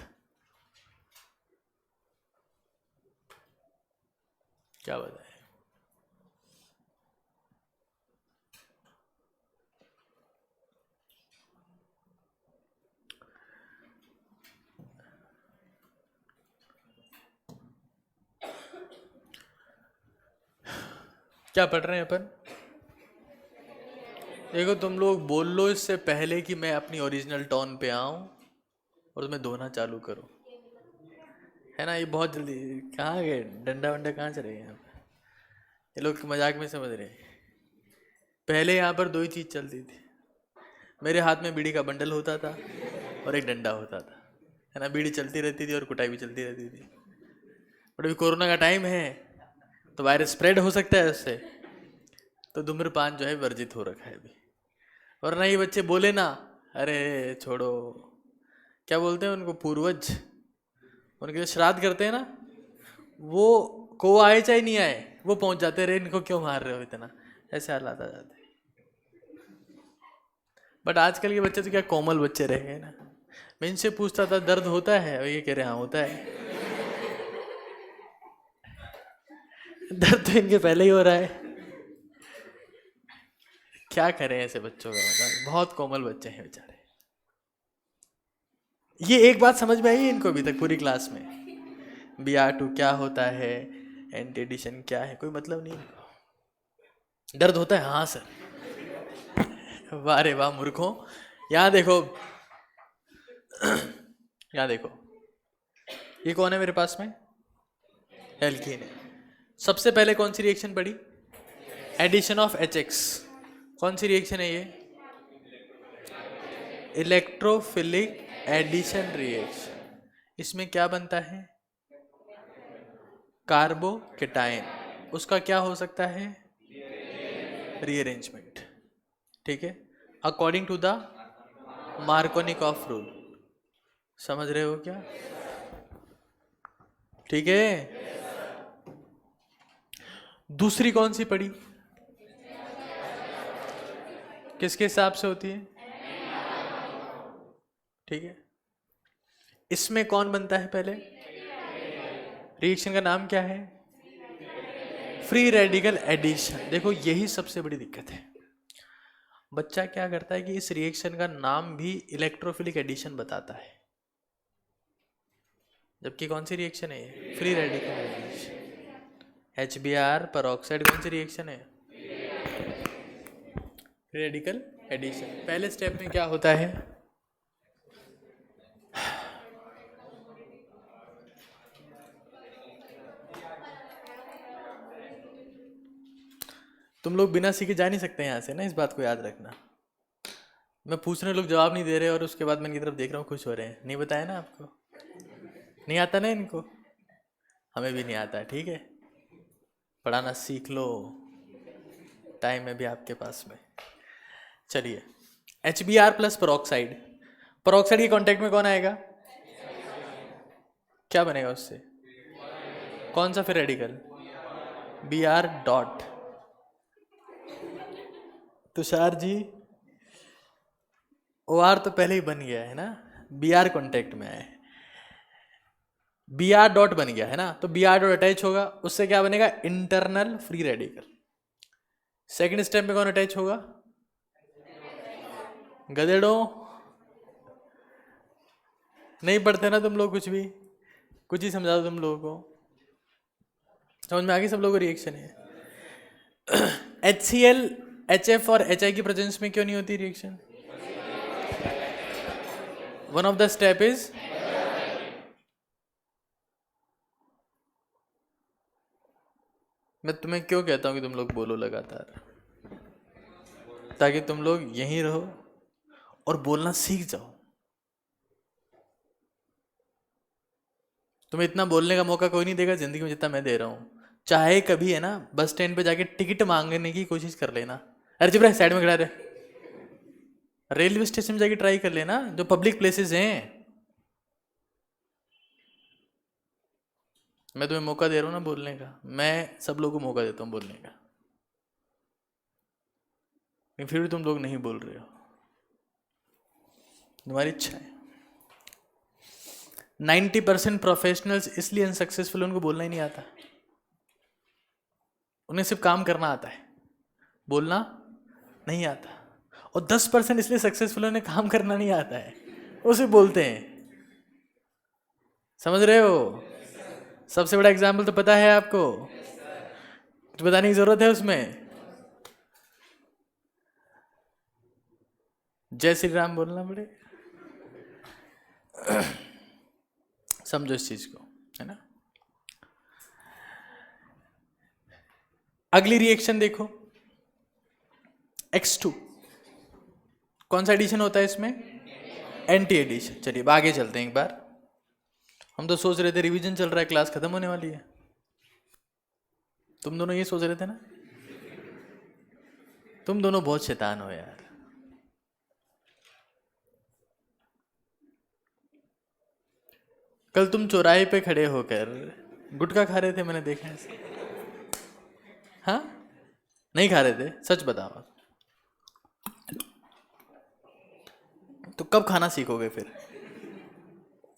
क्या बताए। क्या पढ़ रहे हैं अपन? देखो तुम लोग बोल लो इससे पहले कि मैं अपनी ओरिजिनल टोन पे आऊं और तुम्हें धोना चालू करो, है ना? ये बहुत जल्दी कहाँ गए, डंडा वंडा कहाँ चले गए? ये लोग मजाक में समझ रहे हैं। पहले यहाँ पर दो ही चीज़ चलती थी, मेरे हाथ में बीड़ी का बंडल होता था और एक डंडा होता था, है ना? बीड़ी चलती रहती थी और कुटाई भी चलती रहती थी। बट अभी कोरोना का टाइम है तो वायरस स्प्रेड हो सकता है उससे, तो धूम्रपान जो है वर्जित हो रखा है अभी। वरना ये बच्चे बोले ना, अरे छोड़ो, क्या बोलते हैं उनको, पूर्वज, उनके जो श्राद्ध करते हैं ना, वो को आए चाहे नहीं आए वो पहुंच जाते रहे, इनको क्यों मार रहे हो इतना, ऐसे हालात आ जाते। बट आजकल के बच्चे तो क्या कोमल बच्चे रह गए ना। मैं इनसे पूछता था दर्द होता है, और ये कह रहे हाँ होता है। दर्द तो इनके पहले ही हो रहा है, क्या करें ऐसे बच्चों का? मतलब बहुत कोमल बच्चे हैं बेचारे। ये एक बात समझ में आई इनको अभी तक पूरी क्लास में? BR2 क्या होता है, एंटी एडिशन क्या है, कोई मतलब नहीं। दर्द होता है, हाँ सर। वाह रे वाह मूर्खों। यहाँ देखो, यहाँ देखो, ये कौन है मेरे पास में? एल्कीन है। सबसे पहले कौन सी रिएक्शन पड़ी? Addition of HX। कौन सी रिएक्शन है ये? Electrophilic addition reaction. इसमें क्या बनता है? कार्बोकेटाइन। उसका क्या हो सकता है? रीअरेंजमेंट। ठीक है, according to the Markovnikov rule. समझ रहे हो क्या? ठीक है। दूसरी कौन सी पड़ी? किसके हिसाब से होती है? ठीक है, इसमें कौन बनता है पहले? रिएक्शन का नाम क्या है? Free radical addition. देखो यही सबसे बड़ी दिक्कत है। बच्चा क्या करता है कि इस रिएक्शन का नाम भी इलेक्ट्रोफिलिक एडिशन बताता है, जबकि कौन सी रिएक्शन है ये? Free radical addition. HBr peroxide कौन सी रिएक्शन है? Free radical addition. पहले स्टेप में क्या होता है? तुम लोग बिना सीखे जा नहीं सकते यहाँ से ना, इस बात को याद रखना। मैं पूछ रहे लोग जवाब नहीं दे रहे और उसके बाद मैं इनकी तरफ देख रहा हूँ खुश हो रहे हैं। नहीं बताया ना आपको? नहीं आता ना इनको? हमें भी नहीं आता। ठीक है, पढ़ाना सीख लो, टाइम है भी आपके पास में। चलिए, HBr प्लस परऑक्साइड। परऑक्साइड के कांटेक्ट में कौन आएगा? क्या बनेगा उससे? कौन सा फिर radical? Br dot. Tushar ji, OR तो पहले ही बन गया है ना, Br कांटेक्ट में आए, Br डॉट बन गया है ना, तो Br डॉट अटैच होगा, उससे क्या बनेगा? Internal free radical. Second step में कौन अटैच होगा? गधेड़ो, नहीं पढ़ते ना तुम लोग कुछ भी, कुछ ही समझा दो तुम लोगों को। समझ में आ गई सब लोगों को रिएक्शन है? HCl HF और HI की प्रेजेंस में क्यों नहीं होती reaction? One of the step is मैं तुम्हें क्यों कहता हूं कि तुम लोग बोलो लगातार, ताकि तुम लोग यहीं रहो और बोलना सीख जाओ। तुम्हें इतना बोलने का मौका कोई नहीं देगा जिंदगी में जितना मैं दे रहा हूं। चाहे कभी है ना बस स्टैंड पे जाके टिकट मांगने की कोशिश कर लेना। अरे चुप रहे, साइड में खड़ा रहे। रेलवे स्टेशन में जाके ट्राई कर लेना, जो पब्लिक प्लेसेस हैं। मैं तुम्हें मौका दे रहा हूं ना बोलने का, मैं सब लोगों को मौका देता हूं बोलने का, लेकिन फिर भी तुम लोग नहीं बोल रहे हो। तुम्हारी इच्छा है। 90% प्रोफेशनल्स इसलिए अनसक्सेसफुल, उनको बोलना ही नहीं आता। उन्हें सिर्फ काम करना आता है, बोलना नहीं आता। और 10% इसलिए सक्सेसफुल, उन्हें काम करना नहीं आता है, वो सिर्फ बोलते हैं। समझ रहे हो? सबसे बड़ा एग्जाम्पल तो पता है आपको, तो बताने की जरूरत है उसमें। जय श्री राम बोलना पड़े। समझो इस चीज को, है ना? अगली रिएक्शन देखो, X2। कौन सा एडिशन होता है इसमें? Anti addition. चलिए आगे चलते हैं एक बार। हम तो सोच रहे थे रिवीजन चल रहा है, क्लास खत्म होने वाली है। तुम दोनों ये सोच रहे थे ना? तुम दोनों बहुत शैतान हो यार। कल तुम चौराहे पे खड़े होकर गुटखा खा रहे थे, मैंने देखा है। हाँ, नहीं खा रहे थे? सच बताओ। तो कब खाना सीखोगे फिर?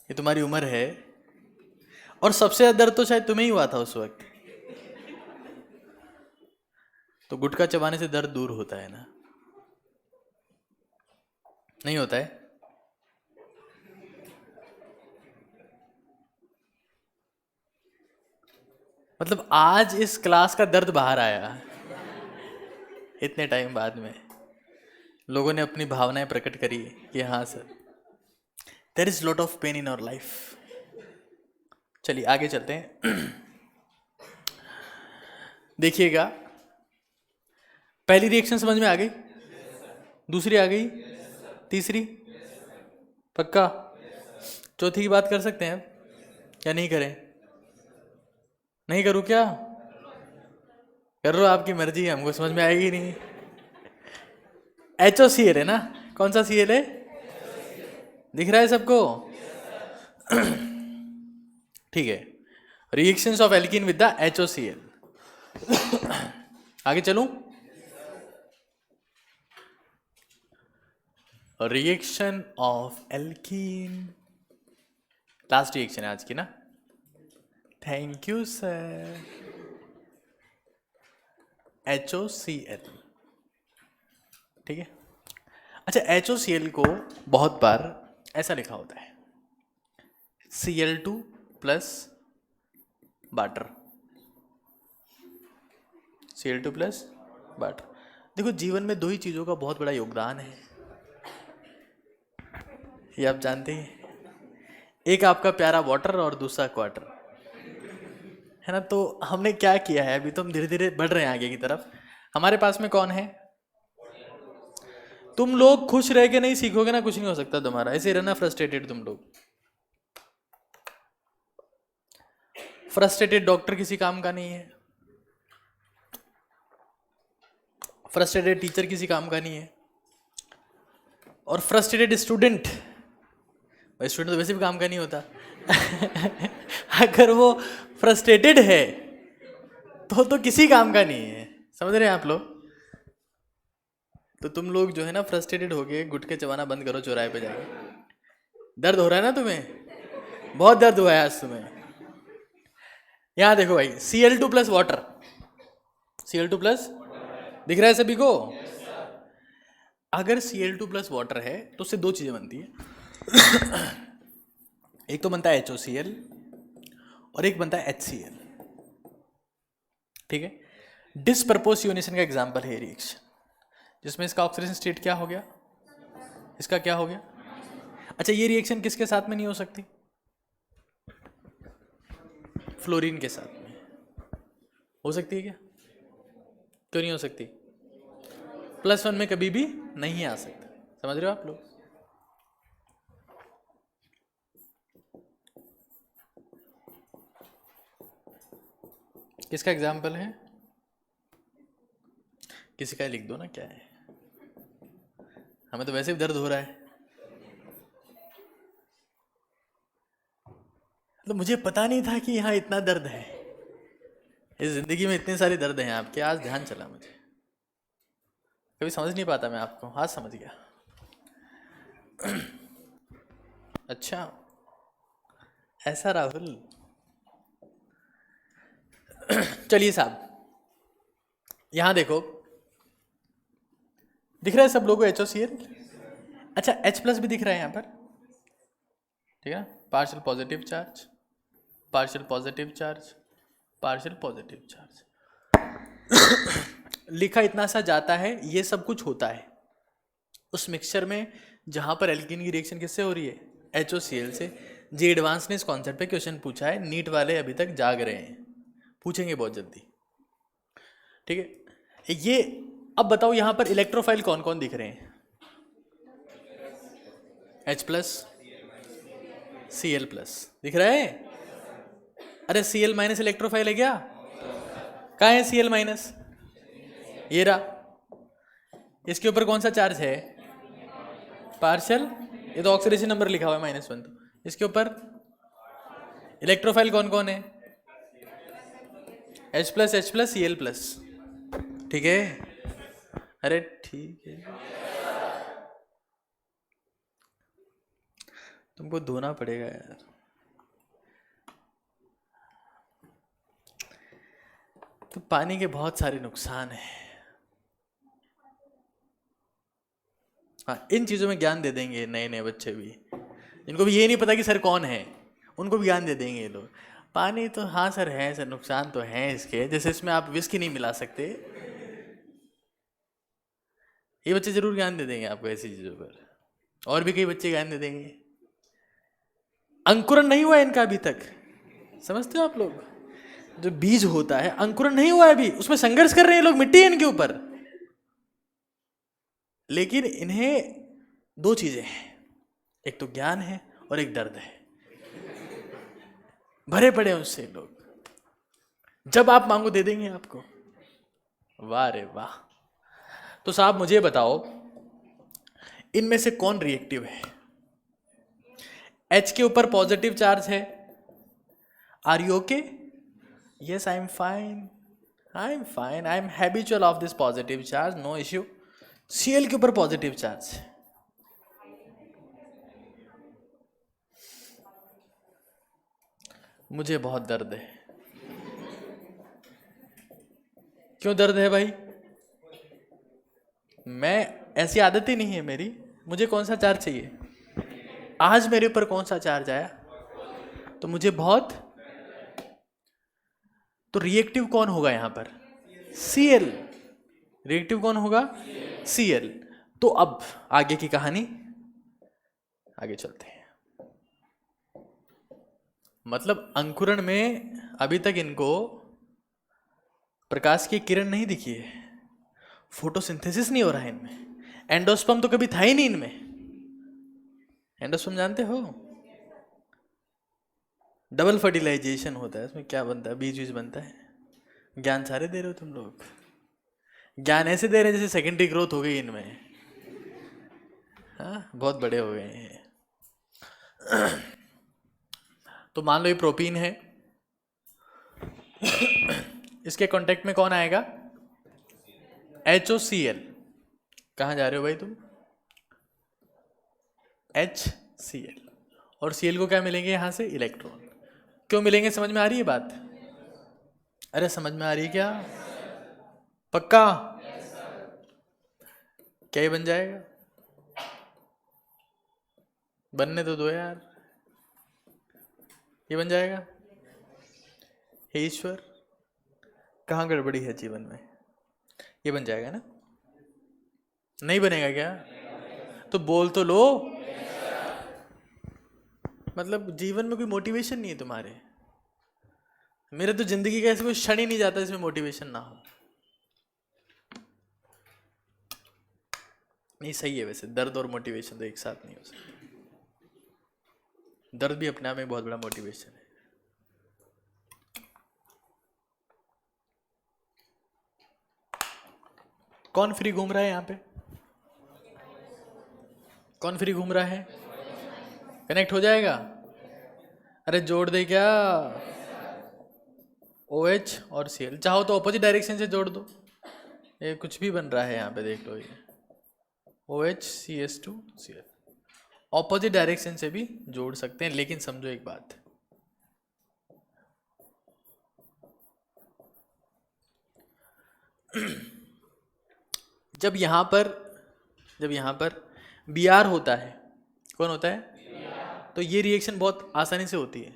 ये तुम्हारी उम्र है। और सबसे ज्यादा दर्द तो शायद तुम्हें ही हुआ था उस वक्त। तो गुटखा चबाने से दर्द दूर होता है ना? नहीं होता है? मतलब आज इस क्लास का दर्द बाहर आया, इतने टाइम बाद में लोगों ने अपनी भावनाएं प्रकट करी कि हाँ sir, there is lot of pain in our life. चलिए आगे चलते हैं। देखिएगा, पहली रिएक्शन समझ में आ गई, दूसरी आ गई, तीसरी पक्का, चौथी की बात कर सकते हैं क्या नहीं करें? नहीं करूँ क्या? कर लो, आपकी मर्जी है, हमको समझ में आएगी नहीं। HOCl है ना, कौन सा Cl है? दिख रहा है सबको? ठीक है, reactions of alkene with the HOCl। आगे चलूं? Reaction of alkene, last reaction है आज की ना। Thank you sir. HOCl, ठीक है। अच्छा, HOCl को बहुत बार ऐसा लिखा होता है, Cl2 plus water, Cl2 plus water. देखो, जीवन में दो ही चीज़ों का बहुत बड़ा योगदान है, ये आप जानते हैं। एक आपका प्यारा वाटर और दूसरा क्वार्टर, है ना। तो हमने क्या किया है, अभी तो हम धीरे धीरे बढ़ रहे हैं आगे की तरफ। हमारे पास में कौन है? तुम लोग खुश रह के नहीं सीखोगे ना, कुछ नहीं हो सकता तुम्हारा, ऐसे रहना फ्रस्ट्रेटेड। तुम लोग फ्रस्ट्रेटेड डॉक्टर किसी काम का नहीं है, फ्रस्ट्रेटेड टीचर किसी काम का नहीं है, और फ्रस्ट्रेटेड स्टूडेंट, स्टूडेंट तो वैसे भी काम का नहीं होता। अगर वो फ्रस्ट्रेटेड है तो किसी काम का नहीं है, समझ रहे हैं आप लोग? तो तुम लोग जो है ना, फ्रस्ट्रेटेड हो गए, गुटके चबाना बंद करो चौराहे पे जाके। दर्द हो रहा है ना तुम्हें, बहुत दर्द हुआ है आज तुम्हें। यहां देखो भाई, Cl2 plus water, Cl2 plus, दिख रहा है सभी को? अगर Cl2 प्लस वाटर है तो उससे दो चीजें बनती है। एक तो बनता है HOCl और एक बनता है HCl, ठीक है। डिसप्रपोर्शनेशन का एग्जांपल है रिएक्शन, जिसमें इसका ऑक्सीडेशन स्टेट क्या हो गया, इसका क्या हो गया। अच्छा, ये रिएक्शन किसके साथ में नहीं हो सकती? फ्लोरीन के साथ में हो सकती है क्या? क्यों नहीं हो सकती? +1 में कभी भी नहीं आ सकता, समझ रहे हो आप लोग? किसका एग्जाम्पल है? किसी का लिख दो ना, क्या है, हमें तो वैसे भी दर्द हो रहा है। तो मुझे पता नहीं था कि यहाँ इतना दर्द है, इस जिंदगी में इतने सारे दर्द हैं आपके, आज ध्यान चला मुझे। कभी समझ नहीं पाता मैं आपको, आज समझ गया। अच्छा ऐसा राहुल। चलिए साहब, यहां देखो, दिख रहा है सब लोगों HOCl। अच्छा, H+ भी दिख रहा है यहां पर, ठीक है। Partial positive charge, partial positive charge, partial positive charge. लिखा इतना सा जाता है, ये सब कुछ होता है उस मिक्सचर में जहां पर एल्कीन की रिएक्शन किससे हो रही है? HOCl से। जी एडवांस ने इस कॉन्सेप्ट पे क्वेश्चन पूछा है, नीट वाले अभी तक जाग रहे हैं, पूछेंगे बहुत जल्दी, ठीक है। ये अब बताओ, यहां पर इलेक्ट्रोफाइल कौन कौन दिख रहे हैं? H+, Cl+ दिख रहा है? अरे Cl- इलेक्ट्रोफाइल है क्या? कहाँ है Cl-? ये रहा। इसके ऊपर कौन सा चार्ज है? पार्शियल, ये तो ऑक्सीडेशन नंबर लिखा हुआ है -1। तो इसके ऊपर इलेक्ट्रोफाइल कौन कौन है? H+, Cl+, ठीक है। अरे ठीक है, तुमको धोना पड़ेगा यार। तो पानी के बहुत सारे नुकसान हैं। हाँ, इन चीज़ों में ज्ञान दे देंगे नए नए बच्चे भी, जिनको भी ये नहीं पता कि सर कौन है, उनको भी ज्ञान दे देंगे ये लोग। पानी तो हाँ सर है सर, नुकसान तो है इसके, जैसे इसमें आप विस्की नहीं मिला सकते, ये बच्चे जरूर ज्ञान दे देंगे आपको ऐसी चीज़ों पर। और भी कई बच्चे ज्ञान दे देंगे। अंकुरन नहीं हुआ इनका अभी तक, समझते हो आप लोग? जो बीज होता है, अंकुरण नहीं हुआ है अभी, उसमें संघर्ष कर रहे हैं लोग, मिट्टी है इनके ऊपर, लेकिन इन्हें दो चीजें हैं, एक तो ज्ञान है और एक दर्द है, भरे पड़े हैं उससे लोग। जब आप मांगो दे देंगे आपको। वाह रे वाह। तो साहब मुझे बताओ, इनमें से कौन रिएक्टिव है? H के ऊपर पॉजिटिव चार्ज है। Are you okay? Yes I am fine, I am fine, I am habitual of this positive charge, no issue. Cl के ऊपर पॉजिटिव चार्ज है। मुझे बहुत दर्द है। क्यों दर्द है भाई? मैं, ऐसी आदत ही नहीं है मेरी। मुझे कौन सा चार्ज चाहिए? आज मेरे ऊपर कौन सा चार्ज आया तो मुझे बहुत। तो रिएक्टिव कौन होगा यहां पर? Cl। रिएक्टिव कौन होगा? Cl। तो अब आगे की कहानी, आगे चलते हैं। मतलब अंकुरण में अभी तक इनको प्रकाश की किरण नहीं दिखी है, फोटोसिंथेसिस नहीं हो रहा है इनमें, एंडोस्पर्म तो कभी था ही नहीं इनमें। एंडोस्पर्म जानते हो? डबल फर्टिलाइजेशन होता है, इसमें क्या बनता है? बीज बीज बनता है। ज्ञान सारे दे रहे हो तुम लोग, ज्ञान ऐसे दे रहे हैं जैसे सेकेंडरी ग्रोथ हो गई इनमें। हाँ, बहुत बड़े हो गए हैं। तो मान लो ये प्रोटीन है, इसके कांटेक्ट में कौन आएगा? HOCl। कहाँ जा रहे हो भाई तुम? HCl। और Cl को क्या मिलेंगे यहाँ से? इलेक्ट्रॉन। क्यों मिलेंगे? समझ में आ रही है बात? अरे समझ में आ रही है क्या? पक्का? क्या ही बन जाएगा? बनने तो दो यार। ये बन जाएगा। हे ईश्वर, कहाँ गड़बड़ी है जीवन में? ये बन जाएगा ना? नहीं बनेगा क्या? तो बोल तो लो। मतलब जीवन में कोई मोटिवेशन नहीं है तुम्हारे? मेरे तो जिंदगी का ऐसे कोई क्षण ही नहीं जाता जिसमें मोटिवेशन ना हो। नहीं सही है वैसे, दर्द और मोटिवेशन तो एक साथ नहीं हो सकते। दर्द भी अपने आप में बहुत बड़ा मोटिवेशन है। कौन फ्री घूम रहा है यहाँ पे? कौन फ्री घूम रहा है? कनेक्ट हो जाएगा? अरे जोड़ दे क्या? OH और Cl, चाहो तो ऑपोजिट डायरेक्शन से जोड़ दो। ये कुछ भी बन रहा है यहाँ पे, देख लो। ये OH CH2 Cl opposite direction से भी जोड़ सकते हैं, लेकिन समझो एक बात, जब यहाँ पर Br होता है, कौन होता है? तो ये रिएक्शन बहुत आसानी से होती है,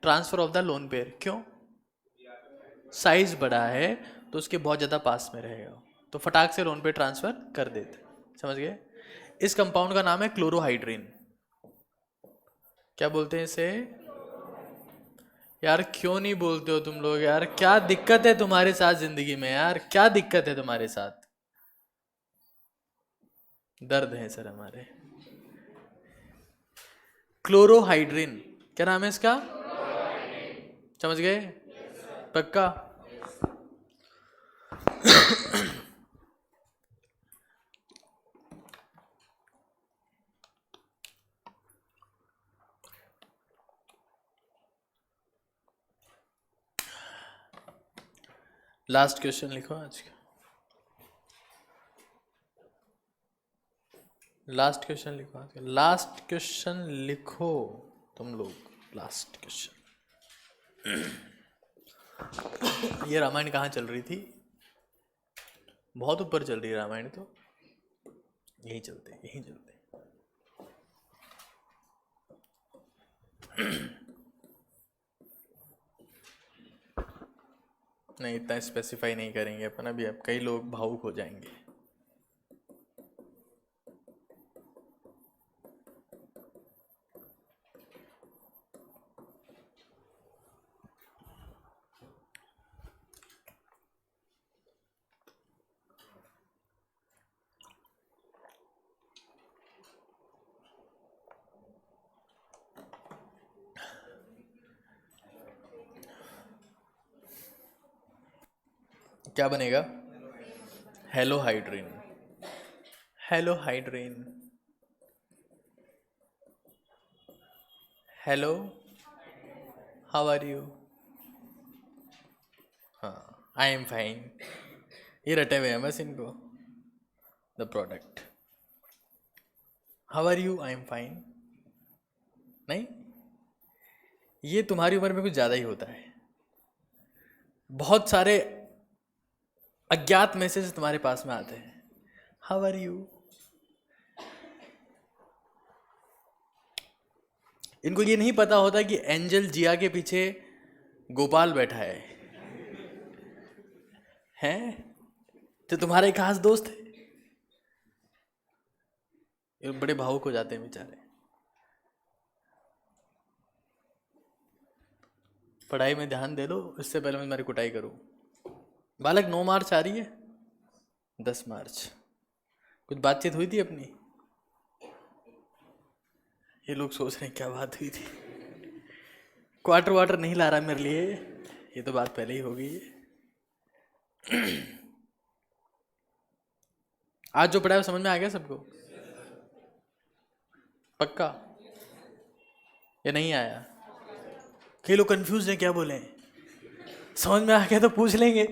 transfer of the lone pair. क्यों? साइज बड़ा है तो उसके बहुत ज़्यादा पास में रहेगा, तो फटाक से लोन पेयर ट्रांसफर कर देते। समझ गए? इस कंपाउंड का नाम है क्लोरोहाइड्रिन। क्या बोलते हैं इसे? यार क्यों नहीं बोलते हो तुम लोग यार? क्या दिक्कत है तुम्हारे साथ जिंदगी में यार? क्या दिक्कत है तुम्हारे साथ? दर्द है सर हमारे। क्लोरोहाइड्रिन, क्या नाम है इसका? समझ गए? पक्का? लास्ट क्वेश्चन लिखो आज का। लास्ट क्वेश्चन लिखो आज का। लास्ट क्वेश्चन लिखो तुम लोग। Last question. ये रामायण कहाँ चल रही थी? बहुत ऊपर चल रही है रामायण तो। यहीं चलते, यहीं चलते। नहीं, इतना स्पेसिफाई नहीं करेंगे अपन अभी, अब कई लोग भावुक हो जाएंगे। क्या बनेगा? Halohydrin. Halohydrin. Hello, how are you? हाँ, आई एम फाइन। ये रटे हुए हैं बस इनको। The product, how are you, I am fine. नहीं, ये तुम्हारी उम्र में कुछ ज़्यादा ही होता है। बहुत सारे अज्ञात मैसेज तुम्हारे पास में आते हैं, हाउ आर यू। इनको ये नहीं पता होता कि एंजल जिया के पीछे गोपाल बैठा है तो तुम्हारा एक खास दोस्त है। ये बड़े भावुक हो जाते हैं बेचारे। पढ़ाई में ध्यान दे लो, इससे पहले मैं तुम्हारी कुटाई करूं। बालक 9 मार्च आ रही है, 10 मार्च कुछ बातचीत हुई थी अपनी? ये लोग सोच रहे हैं क्या बात हुई थी। क्वार्टर वाटर नहीं ला रहा मेरे लिए, ये तो बात पहले ही हो गई है। आज जो पढ़ा है समझ में आ गया सबको? पक्का या नहीं आया? कई लोग कंफ्यूज हैं, क्या बोले? समझ में आ गया तो पूछ लेंगे,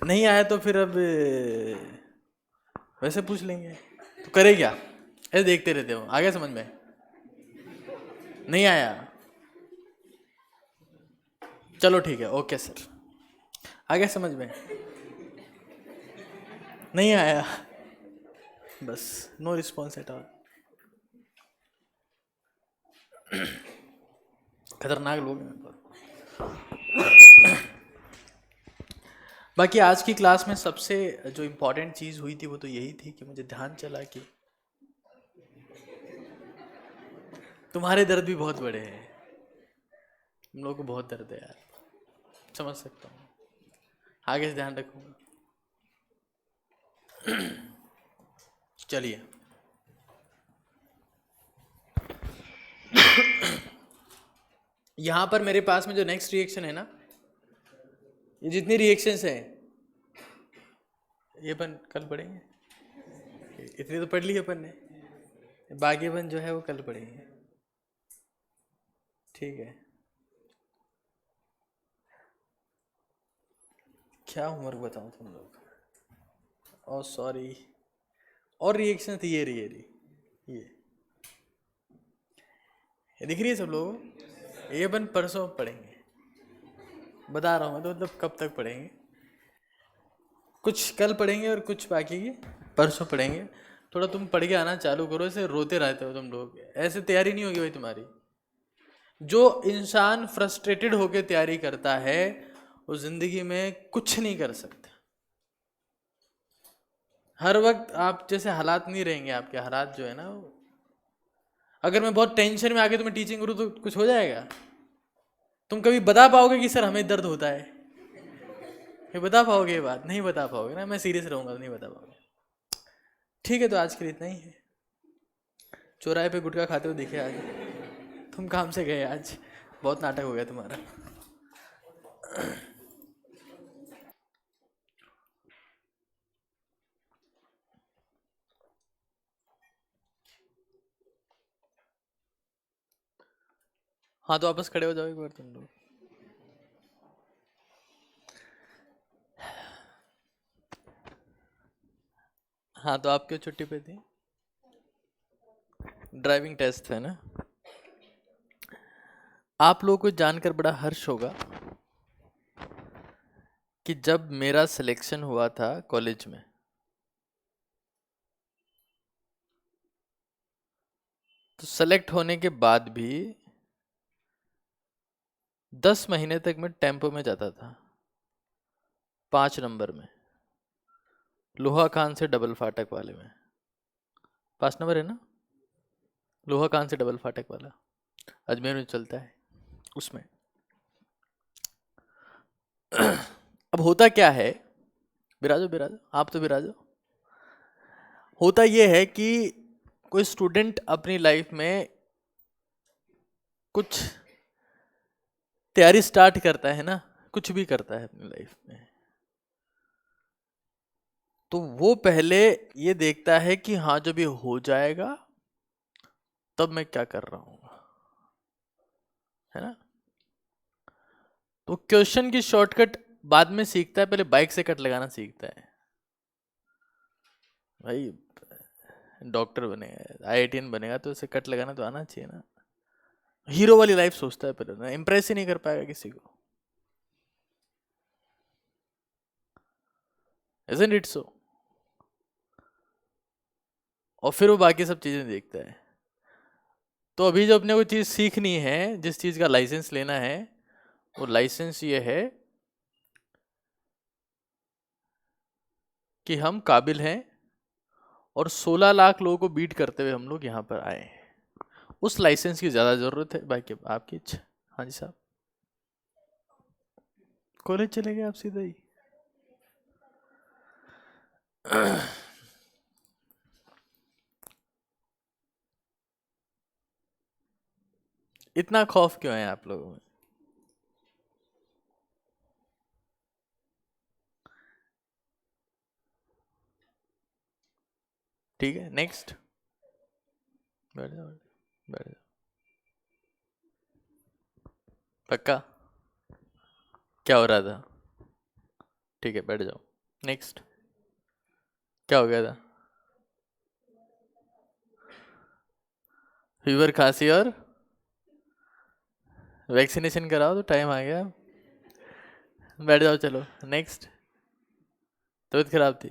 नहीं आया तो फिर अब वैसे पूछ लेंगे। तो करे क्या, ऐसे देखते रहते हो। आ गया समझ में? नहीं आया? चलो ठीक है, ओके सर। आ गया समझ में? नहीं आया? बस नो रिस्पॉन्स एट ऑल। खतरनाक लोग हैं। बाकी आज की क्लास में सबसे जो इम्पोर्टेंट चीज़ हुई थी वो तो यही थी कि मुझे ध्यान चला कि तुम्हारे दर्द भी बहुत बड़े हैं। तुम लोगों को बहुत दर्द है यार, समझ सकता हूँ। आगे से ध्यान रखूंगा। चलिए, यहाँ पर मेरे पास में जो नेक्स्ट रिएक्शन है ना, ये जितनी रिएक्शंस हैं ये अपन कल पढ़ेंगे। इतनी तो पढ़ ली अपन ने, बाकी अपन जो है वो कल पढ़ेंगे, ठीक है? क्या होमवर्क बताऊँ तुम लोग? ओह सॉरी, और रिएक्शन थी ये रही ये दिख रही है सब लोगों? ये अपन परसों पढ़ेंगे, बता रहा हूँ मैं तो, मतलब कब तक पढ़ेंगे। कुछ कल पढ़ेंगे और कुछ बाकी की परसों पढ़ेंगे। थोड़ा तुम पढ़ के आना चालू करो, ऐसे रोते रहते हो तुम लोग, ऐसे तैयारी नहीं होगी भाई तुम्हारी। जो इंसान फ्रस्ट्रेटेड होकर तैयारी करता है वो जिंदगी में कुछ नहीं कर सकता। हर वक्त आप जैसे हालात नहीं रहेंगे, आपके हालात जो है ना, अगर मैं बहुत टेंशन में आके तुम्हें टीचिंग करूँ तो कुछ हो जाएगा? तुम कभी बता पाओगे कि सर हमें दर्द होता है? ये बता पाओगे? ये बात नहीं बता पाओगे ना, मैं सीरियस रहूंगा, नहीं बता पाओगे। ठीक है, तो आज के लिए इतना ही है। चौराहे पे गुटखा खाते हुए दिखे आज, तुम काम से गए आज, बहुत नाटक हो गया तुम्हारा। हाँ तो वापस खड़े हो जाओ एक बार तुम लोग। हाँ तो आप क्यों छुट्टी पे थी? ड्राइविंग टेस्ट है ना? आप लोगों को जानकर बड़ा हर्ष होगा कि जब मेरा सिलेक्शन हुआ था कॉलेज में, तो सेलेक्ट होने के बाद भी 10 महीने तक मैं टेम्पो में जाता था, 5 नंबर में, लोहा खान से डबल फाटक वाले में। 5 नंबर है ना, लोहा खान से डबल फाटक वाला, अजमेर में चलता है उसमें। अब होता क्या है, बिराजो बिराजो, आप तो बिराजो। होता यह है कि कोई स्टूडेंट अपनी लाइफ में कुछ तैयारी स्टार्ट करता है ना, कुछ भी करता है अपनी लाइफ में, तो वो पहले ये देखता है कि हाँ जब ये हो जाएगा तब मैं क्या कर रहा हूँ, है ना। तो क्वेश्चन की शॉर्टकट बाद में सीखता है, पहले बाइक से कट लगाना सीखता है। भाई डॉक्टर बनेगा, आईआईटीएन बनेगा तो उसे कट लगाना तो आना चाहिए ना। हीरो वाली लाइफ सोचता है पहले ना, इंप्रेस ही नहीं कर पाएगा किसी को। Isn't it so? और फिर वो बाकी सब चीजें देखता है। तो अभी जो अपने को चीज सीखनी है, जिस चीज का लाइसेंस लेना है, वो लाइसेंस ये है कि हम काबिल हैं और 16 लाख लोगों को बीट करते हुए हम लोग यहाँ पर आए हैं। उस लाइसेंस की ज्यादा जरूरत है बाकी आपकी इच्छा। हाँ जी साहब, कॉलेज चले गए आप सीधा ही। इतना खौफ क्यों है आप लोगों में? ठीक है, नेक्स्ट। बैठ जाओ, बैठ जाओ। पक्का? क्या हो रहा था? ठीक है, बैठ जाओ। नेक्स्ट। क्या हो गया था? फीवर, खांसी और वैक्सीनेशन कराओ तो टाइम आ गया। बैठ जाओ, चलो नेक्स्ट। तबीयत खराब थी?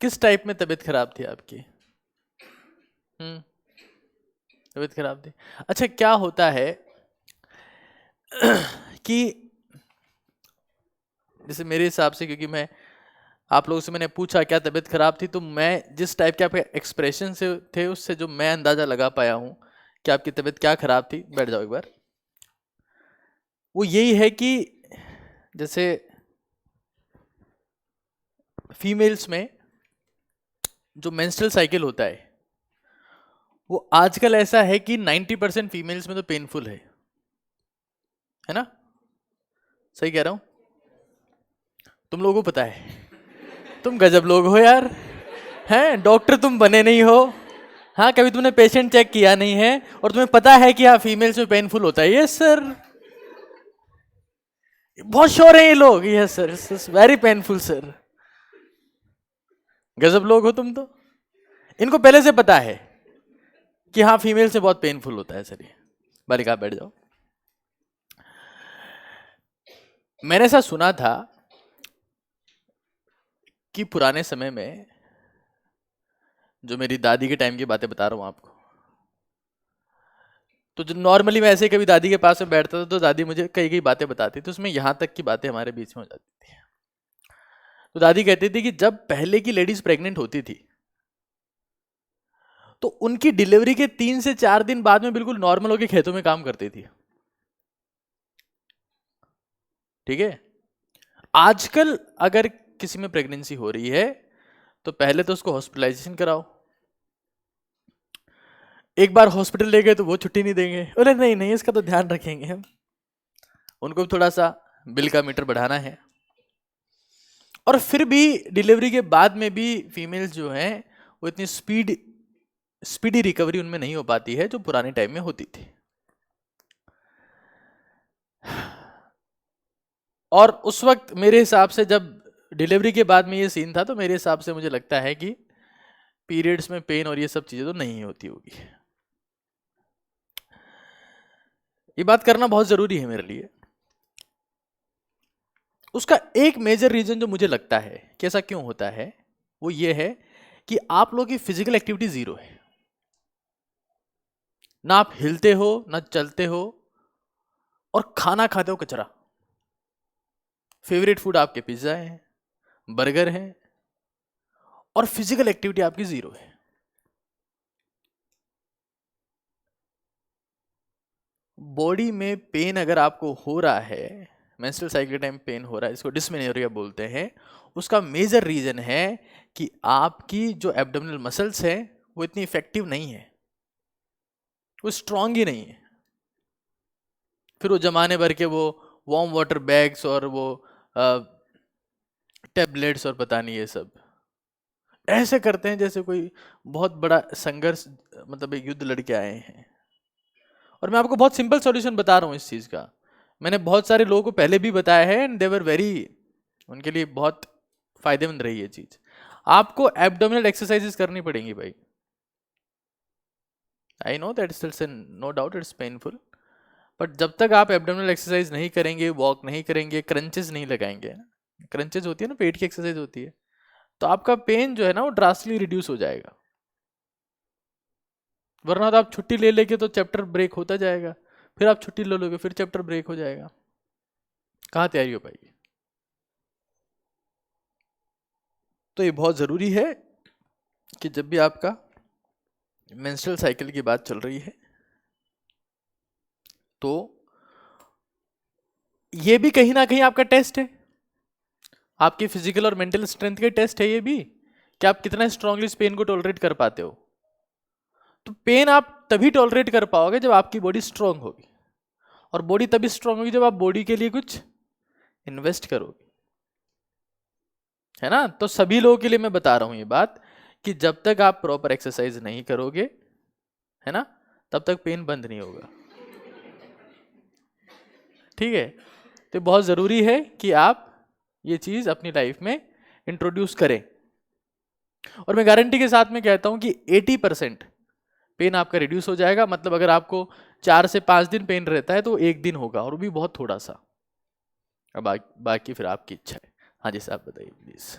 किस टाइप में तबीयत खराब थी आपकी? तबीयत खराब थी। अच्छा, क्या होता है कि जैसे मेरे हिसाब से, क्योंकि मैं आप लोगों से मैंने पूछा क्या तबीयत खराब थी, तो मैं जिस टाइप के आपके एक्सप्रेशन से थे उससे जो मैं अंदाजा लगा पाया हूं कि आपकी तबीयत क्या खराब थी, बैठ जाओ एक बार, वो यही है कि जैसे फीमेल्स में जो मेंस्ट्रुअल साइकिल होता है वो आजकल ऐसा है कि 90% फीमेल्स में तो पेनफुल है ना? सही कह रहा हूं? तुम लोगों को पता है? तुम गजब लोग हो यार, हैं डॉक्टर तुम बने नहीं हो। हाँ, कभी तुमने पेशेंट चेक किया नहीं है और तुम्हें पता है कि हाँ फीमेल्स में पेनफुल होता है। यस सर, बहुत श्योर है ये लोग। Yes sir, very painful sir. गजब लोग हो तुम तो, इनको पहले से पता है कि हाँ फीमेल से बहुत पेनफुल होता है। सर ये बालिका आप बैठ जाओ। मैंने ऐसा सुना था कि पुराने समय में, जो मेरी दादी के टाइम की बातें बता रहा हूं आपको, तो जो नॉर्मली मैं ऐसे कभी दादी के पास में बैठता था तो दादी मुझे कई कई बातें बताती थी, उसमें यहां तक की बातें हमारे बीच में हो जाती थी। तो दादी कहती थी कि जब पहले की लेडीज प्रेग्नेंट होती थी तो उनकी डिलीवरी के 3 से 4 दिन बाद में बिल्कुल नॉर्मल होकर खेतों में काम करती थी। ठीक है, आजकल अगर किसी में प्रेगनेंसी हो रही है तो पहले तो उसको हॉस्पिटलाइजेशन कराओ। एक बार हॉस्पिटल ले गए तो वो छुट्टी नहीं देंगे, बोले नहीं नहीं इसका तो ध्यान रखेंगे हम। उनको थोड़ा सा बिल का मीटर बढ़ाना है। और फिर भी डिलीवरी के बाद में भी फीमेल्स जो हैं वो इतनी स्पीडी रिकवरी उनमें नहीं हो पाती है जो पुराने टाइम में होती थी। और उस वक्त मेरे हिसाब से जब डिलीवरी के बाद में ये सीन था तो मेरे हिसाब से मुझे लगता है कि पीरियड्स में पेन और ये सब चीजें तो नहीं होती होगी। ये बात करना बहुत जरूरी है मेरे लिए। उसका एक मेजर रीजन जो मुझे लगता है कि ऐसा क्यों होता है वो ये है कि आप लोगों की फिजिकल एक्टिविटी जीरो है। ना आप हिलते हो ना चलते हो और खाना खाते हो कचरा। फेवरेट फूड आपके पिज्जा है, बर्गर है और फिजिकल एक्टिविटी आपकी जीरो है। बॉडी में पेन अगर आपको हो रहा है, मेंस्ट्रुअल साइकिल टाइम पेन हो रहा है, इसको डिस्मेनोरिया बोलते हैं, उसका मेजर रीजन है कि आपकी जो एब्डोमिनल मसल्स है वो इतनी इफेक्टिव नहीं है, वो स्ट्रांग ही नहीं है। फिर वो जमाने भर के वो वार्म वाटर बैग्स और वो टेबलेट्स और पता नहीं ये सब ऐसे करते हैं जैसे कोई बहुत बड़ा संघर्ष, मतलब एक युद्ध लड़के आए हैं। और मैं आपको बहुत सिंपल सॉल्यूशन बता रहा हूँ इस चीज का। मैंने बहुत सारे लोगों को पहले भी बताया है एंड दे वर वेरी, उनके लिए बहुत फायदेमंद रही ये चीज। आपको एब्डोमिनल एक्सरसाइजेस करनी पड़ेंगी भाई। I know that it's no doubt it's painful, but जब तक आप एब्डोमिनल एक्सरसाइज नहीं करेंगे, वॉक नहीं करेंगे, क्रंचेस नहीं लगाएंगे, क्रंचेस होती है ना, पेट की एक्सरसाइज होती है, तो आपका पेन जो है ना वो ड्रास्टिकली रिड्यूस हो जाएगा। वरना तो आप छुट्टी ले लेके तो चैप्टर ब्रेक होता जाएगा, फिर आप छुट्टी ले लोगे फिर चैप्टर ब्रेक हो जाएगा, कहाँ तैयारी हो पाएगी। तो ये बहुत ज़रूरी है कि जब भी आपका मेंस्ट्रुअल साइकिल की बात चल रही है तो ये भी कहीं ना कहीं आपका टेस्ट है, आपकी फिजिकल और मेंटल स्ट्रेंथ के टेस्ट है ये भी, कि आप कितना स्ट्रांगली इस पेन को टॉलरेट कर पाते हो। तो पेन आप तभी टॉलरेट कर पाओगे जब आपकी बॉडी स्ट्रांग होगी, और बॉडी तभी स्ट्रांग होगी जब आप बॉडी के लिए कुछ इन्वेस्ट करोगे, है ना। तो सभी लोगों के लिए मैं बता रहा हूं ये बात कि जब तक आप प्रॉपर एक्सरसाइज नहीं करोगे, है ना, तब तक पेन बंद नहीं होगा, ठीक है। तो बहुत ज़रूरी है कि आप ये चीज़ अपनी लाइफ में इंट्रोड्यूस करें। और मैं गारंटी के साथ में कहता हूं कि 80% पेन आपका रिड्यूस हो जाएगा। मतलब अगर आपको 4 से 5 दिन पेन रहता है तो 1 दिन होगा, और वो भी बहुत थोड़ा सा। अब बाकी फिर आपकी इच्छा है। हाँ जी साहब बताइए प्लीज।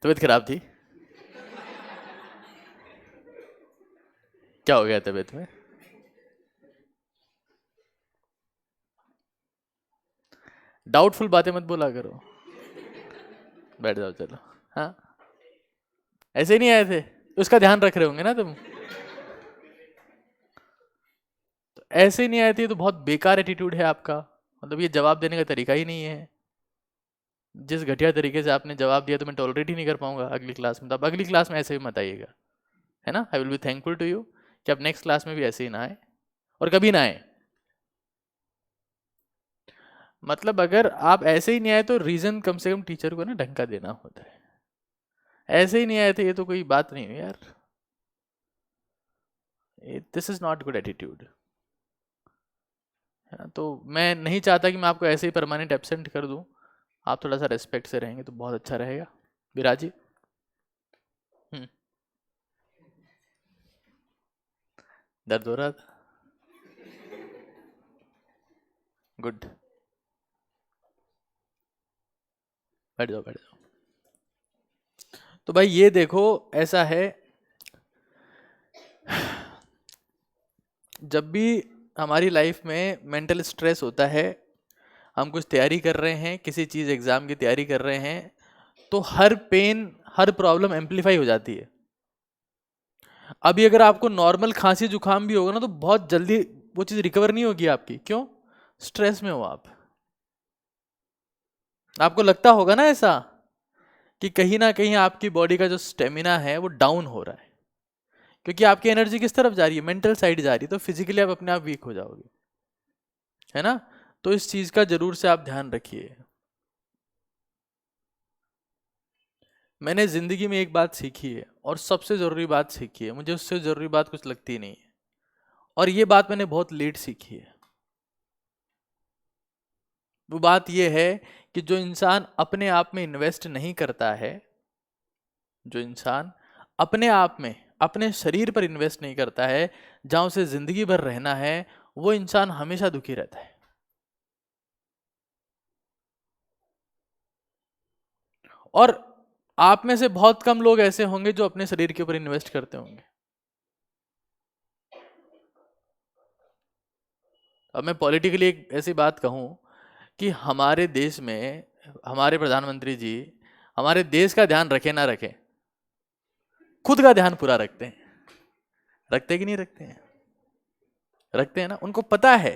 तबीयत खराब थी, क्या हो गया तबीयत में? डाउटफुल बातें मत बोला करो, बैठ जाओ चलो। हाँ, ऐसे ही नहीं आए थे, उसका ध्यान रख रहे होंगे ना तुम। तो ऐसे ही नहीं आए थे तो बहुत बेकार एटीट्यूड है आपका, मतलब ये जवाब देने का तरीका ही नहीं है। जिस घटिया तरीके से आपने जवाब दिया तो मैं टॉलरेट ही नहीं कर पाऊंगा अगली क्लास में। तो आप अगली क्लास में ऐसे भी मत आइएगा, है ना। I will be thankful to you कि आप नेक्स्ट क्लास में भी ऐसे ही ना आए, और कभी ना आए। मतलब अगर आप ऐसे ही नहीं आए तो रीजन कम से कम टीचर को ना ढंग का देना होता है। ऐसे ही नहीं आए थे ये तो कोई बात नहीं हुई यार, this is not good attitude, है ना। तो मैं नहीं चाहता कि मैं आपको ऐसे ही परमानेंट एब्सेंट कर दूं। आप थोड़ा सा रेस्पेक्ट से रहेंगे तो बहुत अच्छा रहेगा। विराजी। दर्द हो रहा था, गुड, बैठ जाओ बैठ जाओ। तो भाई ये देखो, ऐसा है जब भी हमारी लाइफ में मेंटल स्ट्रेस होता है, हम कुछ तैयारी कर रहे हैं, किसी चीज़ एग्ज़ाम की तैयारी कर रहे हैं, तो हर पेन हर प्रॉब्लम एम्पलीफाई हो जाती है। अभी अगर आपको नॉर्मल खांसी जुकाम भी होगा ना तो बहुत जल्दी वो चीज़ रिकवर नहीं होगी आपकी। क्यों? स्ट्रेस में हो आप। आपको लगता होगा ना ऐसा कि कहीं ना कहीं आपकी बॉडी का जो स्टेमिना है वो डाउन हो रहा है, क्योंकि आपकी एनर्जी किस तरफ जा रही है? मेंटल साइड जा रही है। तो फिजिकली आप अपने आप वीक हो जाओगे, है ना। तो इस चीज का जरूर से आप ध्यान रखिए। मैंने जिंदगी में एक बात सीखी है, और सबसे जरूरी बात सीखी है, मुझे उससे जरूरी बात कुछ लगती नहीं है, और ये बात मैंने बहुत लेट सीखी है। वो बात ये है कि जो इंसान अपने आप में इन्वेस्ट नहीं करता है, जो इंसान अपने आप में अपने शरीर पर इन्वेस्ट नहीं करता है, जहां उसे जिंदगी भर रहना है, वो इंसान हमेशा दुखी रहता है। और आप में से बहुत कम लोग ऐसे होंगे जो अपने शरीर के ऊपर इन्वेस्ट करते होंगे। अब मैं पॉलिटिकली एक ऐसी बात कहूं कि हमारे देश में हमारे प्रधानमंत्री जी हमारे देश का ध्यान रखे ना रखें, खुद का ध्यान पूरा रखते हैं। रखते कि नहीं रखते हैं? रखते हैं ना। उनको पता है,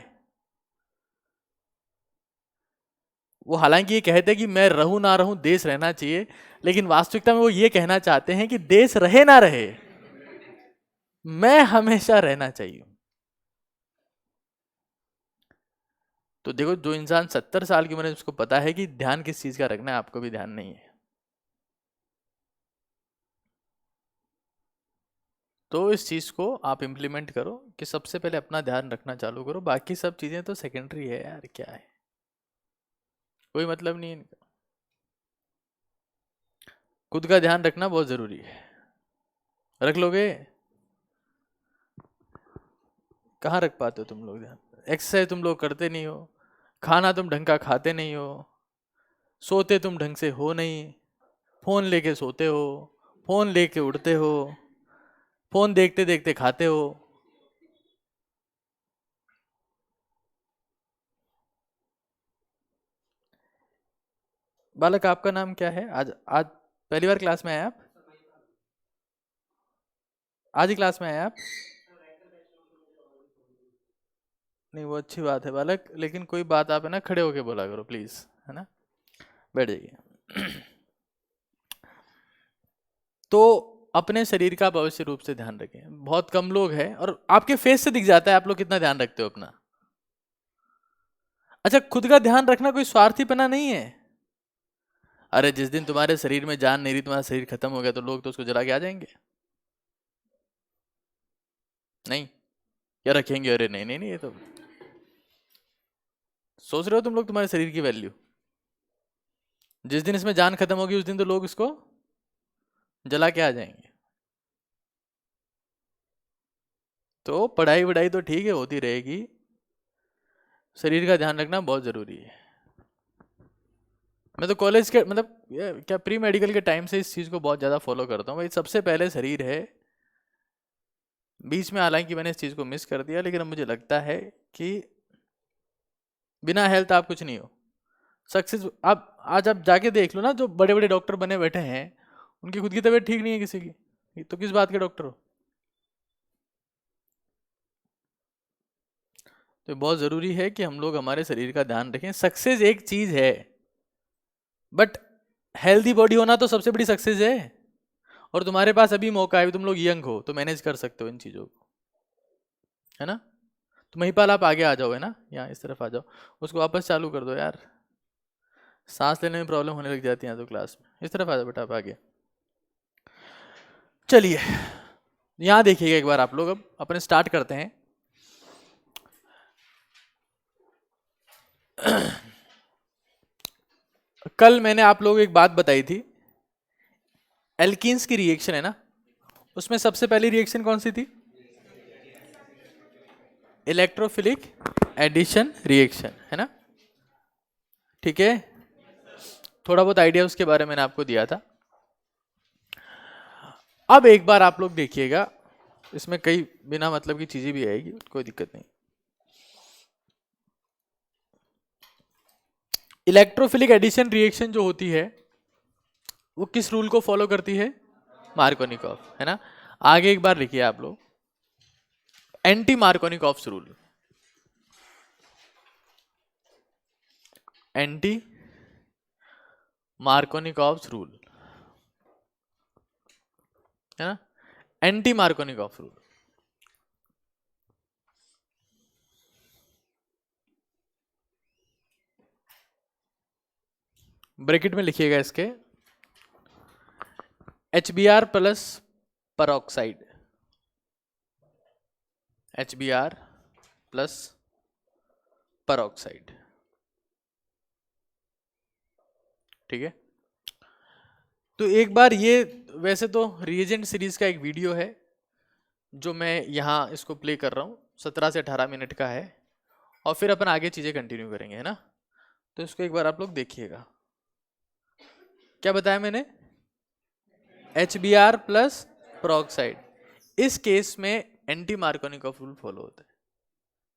वो हालांकि ये कहते हैं कि मैं रहूं ना रहूं देश रहना चाहिए, लेकिन वास्तविकता में वो ये कहना चाहते हैं कि देश रहे ना रहे, मैं हमेशा रहना चाहिए। तो देखो, जो इंसान 70 साल की उम्र है उसको पता है कि ध्यान किस चीज का रखना है, आपको भी ध्यान नहीं है। तो इस चीज को आप इम्प्लीमेंट करो कि सबसे पहले अपना ध्यान रखना चालू करो, बाकी सब चीजें तो सेकेंडरी है यार, क्या है, कोई मतलब नहीं है इनका। खुद का ध्यान रखना बहुत जरूरी है। रख लोगे? कहाँ रख पाते हो तुम लोग ध्यान? एक्सरसाइज तुम लोग करते नहीं हो, खाना तुम ढंग का खाते नहीं हो, सोते तुम ढंग से हो नहीं, फोन लेके सोते हो, फोन लेके उड़ते हो, फोन देखते देखते खाते हो। बालक, आपका नाम क्या है? आज आज पहली बार क्लास में आए आप? आज ही क्लास में आए आप? नहीं, वो अच्छी बात है बालक, लेकिन कोई बात आप है ना खड़े होके बोला करो प्लीज, है ना? बैठ जाइए। तो अपने शरीर का अवश्य रूप से ध्यान रखें। बहुत कम लोग हैं, और आपके फेस से दिख जाता है आप लोग कितना ध्यान रखते हो अपना। अच्छा, खुद का ध्यान रखना कोई स्वार्थीपना नहीं है। अरे जिस दिन तुम्हारे शरीर में जान नहीं रही, तुम्हारा शरीर खत्म हो गया, तो लोग तो उसको जला के आ जाएंगे। नहीं, क्या रखेंगे? अरे नहीं नहीं नहीं, ये तो सोच रहे हो तुम लोग तुम्हारे शरीर की वैल्यू। जिस दिन इसमें जान खत्म होगी उस दिन तो लोग इसको जला के आ जाएंगे। तो पढ़ाई वढ़ाई तो ठीक है, होती रहेगी, शरीर का ध्यान रखना बहुत जरूरी है। मैं तो कॉलेज के मतलब क्या प्री मेडिकल के टाइम से इस चीज को बहुत ज्यादा फॉलो करता हूँ भाई। सबसे पहले शरीर है, बीच में हालांकि मैंने इस चीज को मिस कर दिया, लेकिन अब मुझे लगता है कि बिना हेल्थ आप कुछ नहीं हो। सक्सेस आप आज आप जाके देख लो ना, जो बड़े बड़े डॉक्टर बने बैठे हैं उनकी खुद की तबीयत ठीक नहीं है किसी की, तो किस बात के डॉक्टर हो? तो बहुत जरूरी है कि हम लोग हमारे शरीर का ध्यान रखें। सक्सेस एक चीज है, बट हेल्दी बॉडी होना तो सबसे बड़ी सक्सेस है। और तुम्हारे पास अभी मौका है, तुम लोग यंग हो तो मैनेज कर सकते हो इन चीजों को, है ना? तो महिपाल आप आगे आ जाओ, है ना, यहाँ इस तरफ आ जाओ, उसको वापस चालू कर दो यार, सांस लेने में प्रॉब्लम होने लग जाती है तो क्लास में। इस तरफ आ जाओ बेटा, आप आगे चलिए। यहाँ देखिएगा एक बार आप लोग, अब अपने स्टार्ट करते हैं। कल मैंने आप लोगों को एक बात बताई थी, एल्कीन्स की रिएक्शन है ना, उसमें सबसे पहली रिएक्शन कौन सी थी? इलेक्ट्रोफिलिक एडिशन रिएक्शन, है ना? ठीक है, थोड़ा बहुत आइडिया उसके बारे में मैंने आपको दिया था। अब एक बार आप लोग देखिएगा, इसमें कई बिना मतलब की चीजें भी आएगी, कोई दिक्कत नहीं। इलेक्ट्रोफिलिक एडिशन रिएक्शन जो होती है वो किस रूल को फॉलो करती है? मार्कोनिकॉफ, है ना? आगे एक बार लिखिए आप लोग, anti Markovnikov's rule, anti Markovnikov's rule, है ना? Anti Markovnikov rule. ब्रैकेट में लिखिएगा इसके, HBr plus peroxide, HBr plus peroxide, ठीक है? तो एक बार ये, वैसे तो रिएजेंट सीरीज का एक वीडियो है जो मैं यहाँ इसको प्ले कर रहा हूँ, 17 से 18 मिनट का है, और फिर अपन आगे चीजें कंटिन्यू करेंगे, है ना? तो इसको एक बार आप लोग देखिएगा। क्या बताया मैंने? HBr प्लस परऑक्साइड, इस केस में एंटी मार्कोनिकॉफ रूल फॉलो होता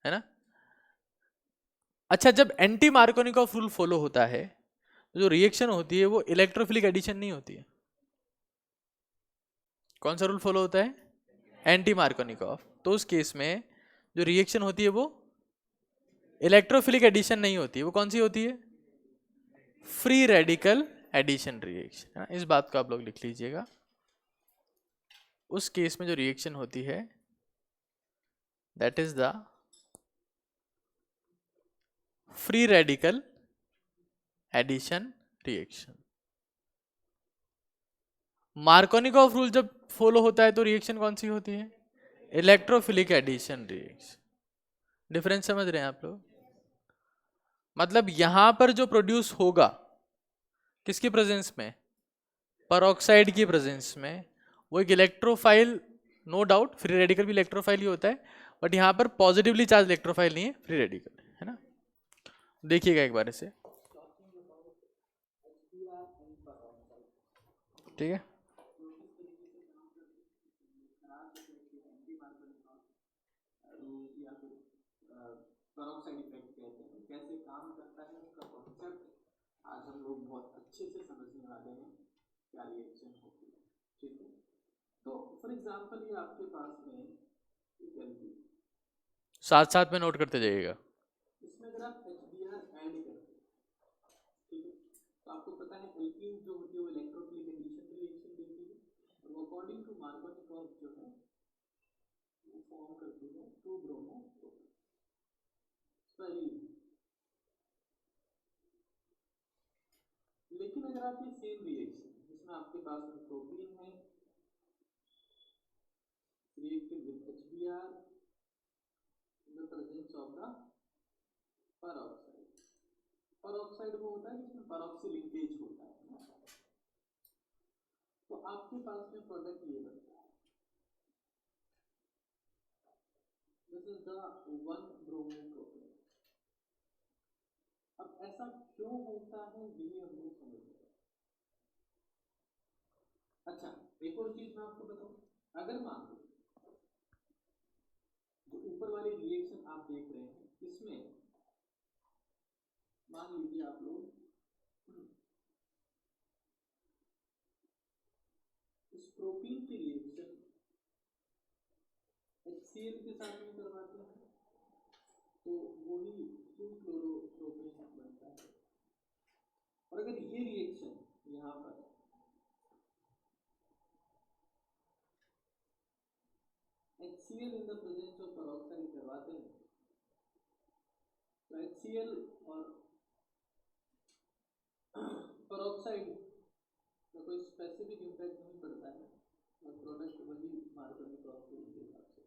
है ना? अच्छा, जब एंटी मार्कोनिकॉफ रूल फॉलो होता है, जो रिएक्शन होती है वो इलेक्ट्रोफिलिक एडिशन नहीं होती है। कौन सा रूल फॉलो होता है? Anti Markovnikov. तो उस केस में जो रिएक्शन होती है वो इलेक्ट्रोफिलिक एडिशन नहीं होती है, वो कौन सी होती है? Free radical addition reaction. इस बात को आप लोग लिख लीजिएगा। उस केस में जो रिएक्शन होती है that is the free radical addition reaction. Markovnikov rule जब फॉलो होता है तो रिएक्शन कौन सी होती है? Electrophilic addition reaction. डिफरेंस समझ रहे हैं आप लोग? मतलब यहां पर जो प्रोड्यूस होगा किसकी प्रेजेंस में? परऑक्साइड की प्रेजेंस में, वो एक electrophile, no doubt free radical भी इलेक्ट्रोफाइल ही होता है, बट यहां पर पॉजिटिवली चार्ज इलेक्ट्रोफाइल नहीं है, फ्री रेडिकल है ना। देखिएगा एक बार इसे, ठीक है। परऑक्साइड इफेक्ट कहते हैं, कैसे काम करता है उसका कॉन्सेप्ट आज हम लोग बहुत अच्छे से समझने वाले हैं, क्या रिएक्शन होती है, ठीक है। तो फॉर एग्जांपल ये आपके पास में एक एल्कीन, साथ साथ में नोट करते जाइएगा। इसमें अगर आप HBr ऐड करते हैं, ठीक है, तो आपको पता है एल्कीन जो होती है वो इलेक्ट्रोफिलिक एडिशन रिएक्शन देती है, और वो अकॉर्डिंग टू मार्कोनिकॉफ जो है वो फॉर्म करती है 2 ब्रोमो पहली। लेकिन अगर आप ये सेम रिएक्शन जिसमें आपके पास में प्रोटीन है reacted with HBr in the presence of the peroxide, peroxide वो होता है जिसमें peroxy linkage होता है, तो आपके पास में प्रोडक्ट ये बनता है, दिस इज द 1 ब्रोमोप्रोपेन। अब ऐसा क्यों होता है यही हम लोग समझ रहे हैं। अच्छा, एक और चीज मैं आपको बताऊं, अगर मान लो जो ऊपर वाली रिएक्शन आप देख रहे हैं इसमें मान लीजिए आप लोग इस प्रोटीन की रिएक्शन HCl के साथ में करवाते हैं तो वही 2-क्लोरोप्रोपेन बनता है। और अगर ये रिएक्शन यहाँ पर HCl in the presence of peroxide करवाते हैं तो HCl और पेरोक्साइड का कोई स्पेसिफिक इम्पैक्ट नहीं पड़ता है और प्रोडक्ट वही मार्कोनिकॉफ रूल के हिसाब से।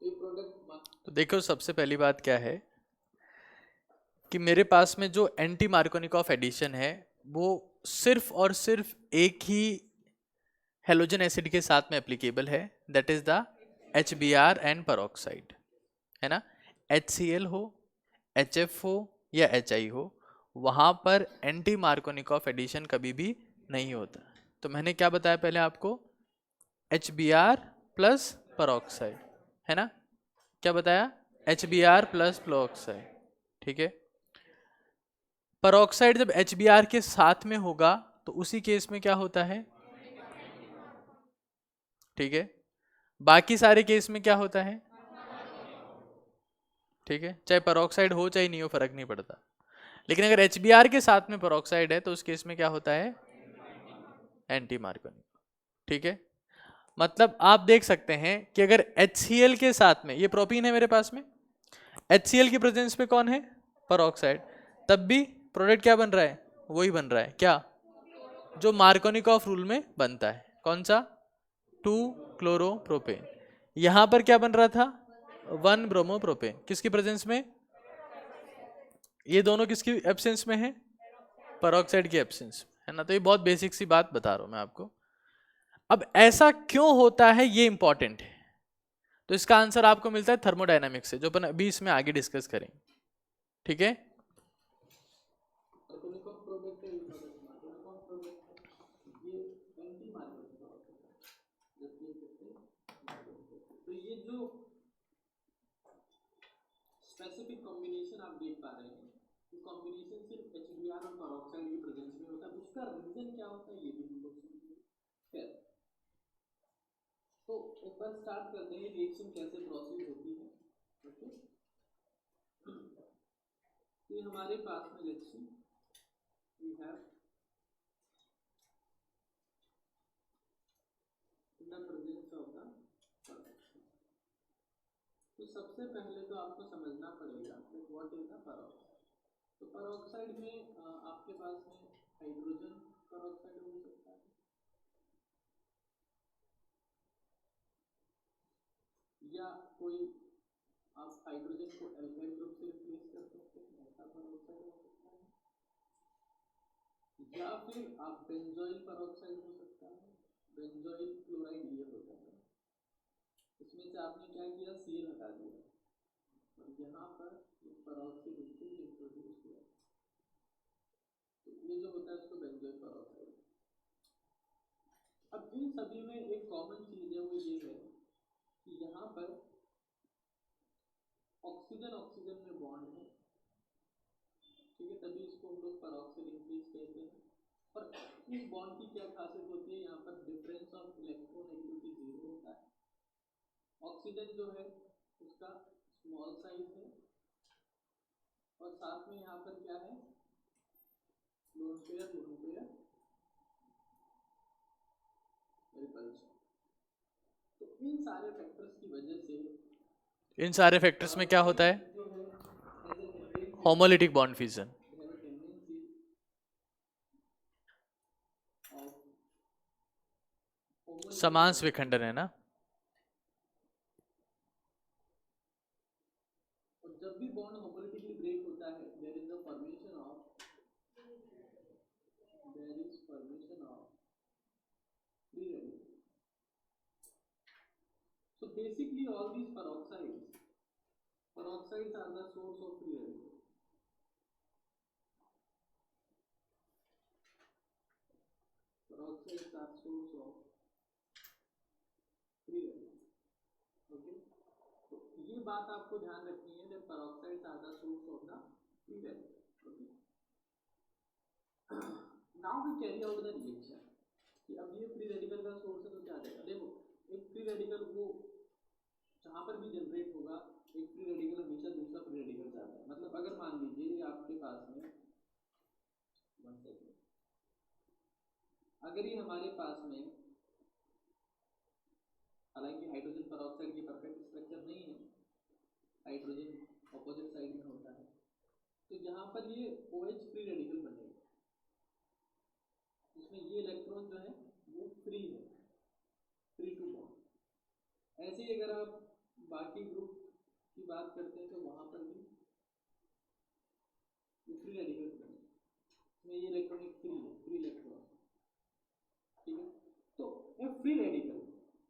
तो प्रोडक्ट तो देखो सबसे पहली बात क्या है कि मेरे पास में जो एंटी मार्कोनिकॉफ एडिशन है वो सिर्फ और सिर्फ एक ही हेलोजन एसिड के साथ में एप्लीकेबल है, that is the HBr and peroxide, है ना। HCl हो, HF हो या HI हो, वहां पर एंटी मार्कोनिकॉफ एडिशन कभी भी नहीं होता। तो मैंने क्या बताया पहले आपको, HBr प्लस पेरोक्साइड, है ना। क्या बताया? HBr प्लस पेरोक्साइड, ठीक है। पेरोक्साइड जब HBr के साथ में होगा तो उसी केस में क्या होता है, ठीक है। बाकी सारे केस में क्या होता है, ठीक है, चाहे पेरोक्साइड हो चाहे नहीं हो फर्क नहीं पड़ता। लेकिन अगर HBr के साथ में पेरोक्साइड है तो उस केस में क्या होता है, एंटी मार्कोनिक, ठीक है। मतलब आप देख सकते हैं कि अगर HCl के साथ में, ये प्रोपीन है मेरे पास में, HCl की प्रेजेंस में कौन है, पेरोक्साइड, तब भी प्रोडक्ट क्या बन रहा है, वही बन रहा है, क्या, जो मार्कोनिकॉफ रूल में बनता है, कौन सा, 2-क्लोरोप्रोपेन। यहां पर क्या बन रहा था, 1-ब्रोमोप्रोपेन, किसकी प्रेजेंस में, ये दोनों किसकी एब्सेंस में है, पेरोक्साइड की एब्सेंस में, है ना। तो ये बहुत बेसिक सी बात बता रहा हूं मैं आपको। अब ऐसा क्यों होता है ये इंपॉर्टेंट है, तो इसका आंसर आपको मिलता है थर्मोडायनामिक्स से, जो अपन अभी इसमें आगे डिस्कस करेंगे, ठीक है। तो ये जो स्पेसिफिक कॉम्बिनेशन आप देख पा रहे हैं, ये कॉम्बिनेशन सिर्फ HBr और पेरोक्साइड की प्रेजेंस में होता है, उसका रीजन क्या होता है ये भी हम लोग समझेंगे। तो एक बार स्टार्ट करते हैं रिएक्शन कैसे प्रोसीड होती है, ओके। तो हमारे पास में let's see we have in the presence of the, तो सबसे पहले तो आपको समझना पड़ेगा that what is the peroxide? तो पेरोक्साइड में आपके पास में हाइड्रोजन पेरोक्साइड हो सकता है, या कोई आप हाइड्रोजन को एल्काइल ग्रुप से रिप्लेस कर सकते हैं, ऐसा पेरोक्साइड हो सकता है, या फिर आप बेंजोइल पेरोक्साइड हो सकता है, बेंजोइल क्लोराइड ये होता है। इसमें से आपने क्या किया, Cl हटा दिया और यहाँ पर पेरोक्साइड इंट्रोड्यूस किया, तो ये जो होता है उसको बेंजोइल पेरोक्साइड। अब इन सभी में एक कॉमन चीज है, वो ये है कि यहाँ पर ऑक्सीजन ऑक्सीजन में बॉन्ड है, ठीक है, तभी इसको हम लोग पेरोक्साइड इंक्रीज कहते हैं। और इस बॉन्ड की क्या खासियत होती है, यहाँ पर डिफरेंस ऑफ इलेक्ट्रोनेगेटिविटी जीरो होता है। ऑक्सीजन जो है उसका स्मॉल साइज है और साथ में यहाँ पर क्या है, लोन पेयर रिपल्शन। तो इन सारे फैक्टर्स की वजह से, इन सारे फैक्टर्स में क्या होता है, जो है होमोलिटिक बॉन्ड फ्यूजन। समांस विखंडन है ना। और जब भी बॉन्ड होमोलिटिकली ब्रेक होता है, there is the formation of free radical. So basically all these peroxides are the source of free radical. Peroxides are source of free radical. Okay, तो ये बात आपको ध्यान रखनी है, that peroxides are the source of the free radical. Okay, now we carry out the reaction कि अब ये फ्री रेडिकल का सोर्स है तो क्या देगा। देखो एक फ्री रेडिकल वो जहाँ पर भी जनरेट होगा, एक फ्री रेडिकल हमेशा दूसरा फ्री रेडिकल चाहता है। मतलब अगर मान लीजिए आपके पास में 1 सेकेंड, अगर ये हमारे पास में, हालांकि हाइड्रोजन पेरोक्साइड की परफेक्ट स्ट्रक्चर नहीं है, हाइड्रोजन ऑपोजिट साइड में होता है, तो यहाँ पर ये OH फ्री रेडिकल बनेगा, जिसमें ये इलेक्ट्रॉन जो है वो फ्री है, फ्री टू बॉन्ड। ऐसे ही अगर आप बाकी ग्रुप की बात करते हैं तो वहां पर भी फ्री रेडिकल बनेगा, इसमें ये इलेक्ट्रॉन फ्री है, फ्री इलेक्ट्रॉन, ठीक है। तो ए फ्री रेडिकल,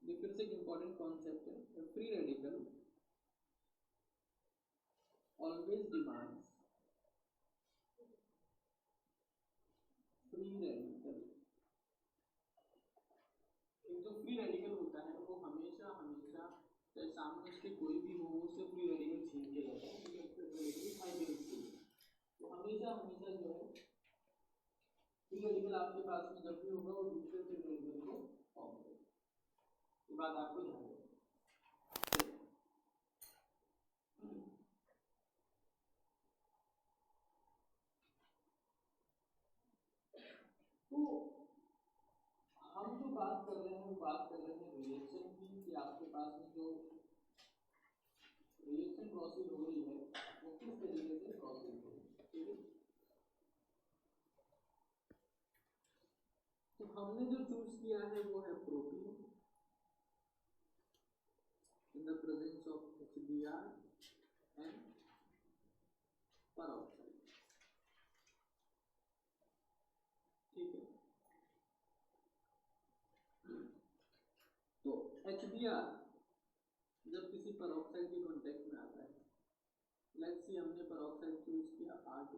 ये फिर से एक इंपॉर्टेंट कॉन्सेप्ट है, a free radical always demands free radical. एक जो फ्री रेडिकल होता है वो हमेशा हमेशा चाहे सामने उसके कोई भी हो, उससे फ्री रेडिकल छीन के लेता है, तो हमेशा हमेशा जो है फ्री रेडिकल आपके पास में जब भी होगा वो दूसरे फ्री रेडिकल को फॉर्म करेगा। ये बात आपको ध्यान रखना। तो हम जो बात कर रहे हैं वो बात कर रहे हैं रिएक्शन की, कि आपके पास में जो रिएक्शन प्रोसीड हो रही है वो किस तरीके से प्रोसीड हो रही है, ठीक है। तो हमने जो चूज किया है वो है protein in the presence of HBr and peroxide, ठीक है। तो HBr जब किसी पेरोक्साइड के कांटेक्ट में आता है, लेट्स सी हमने पेरोक्साइड चूज किया R2,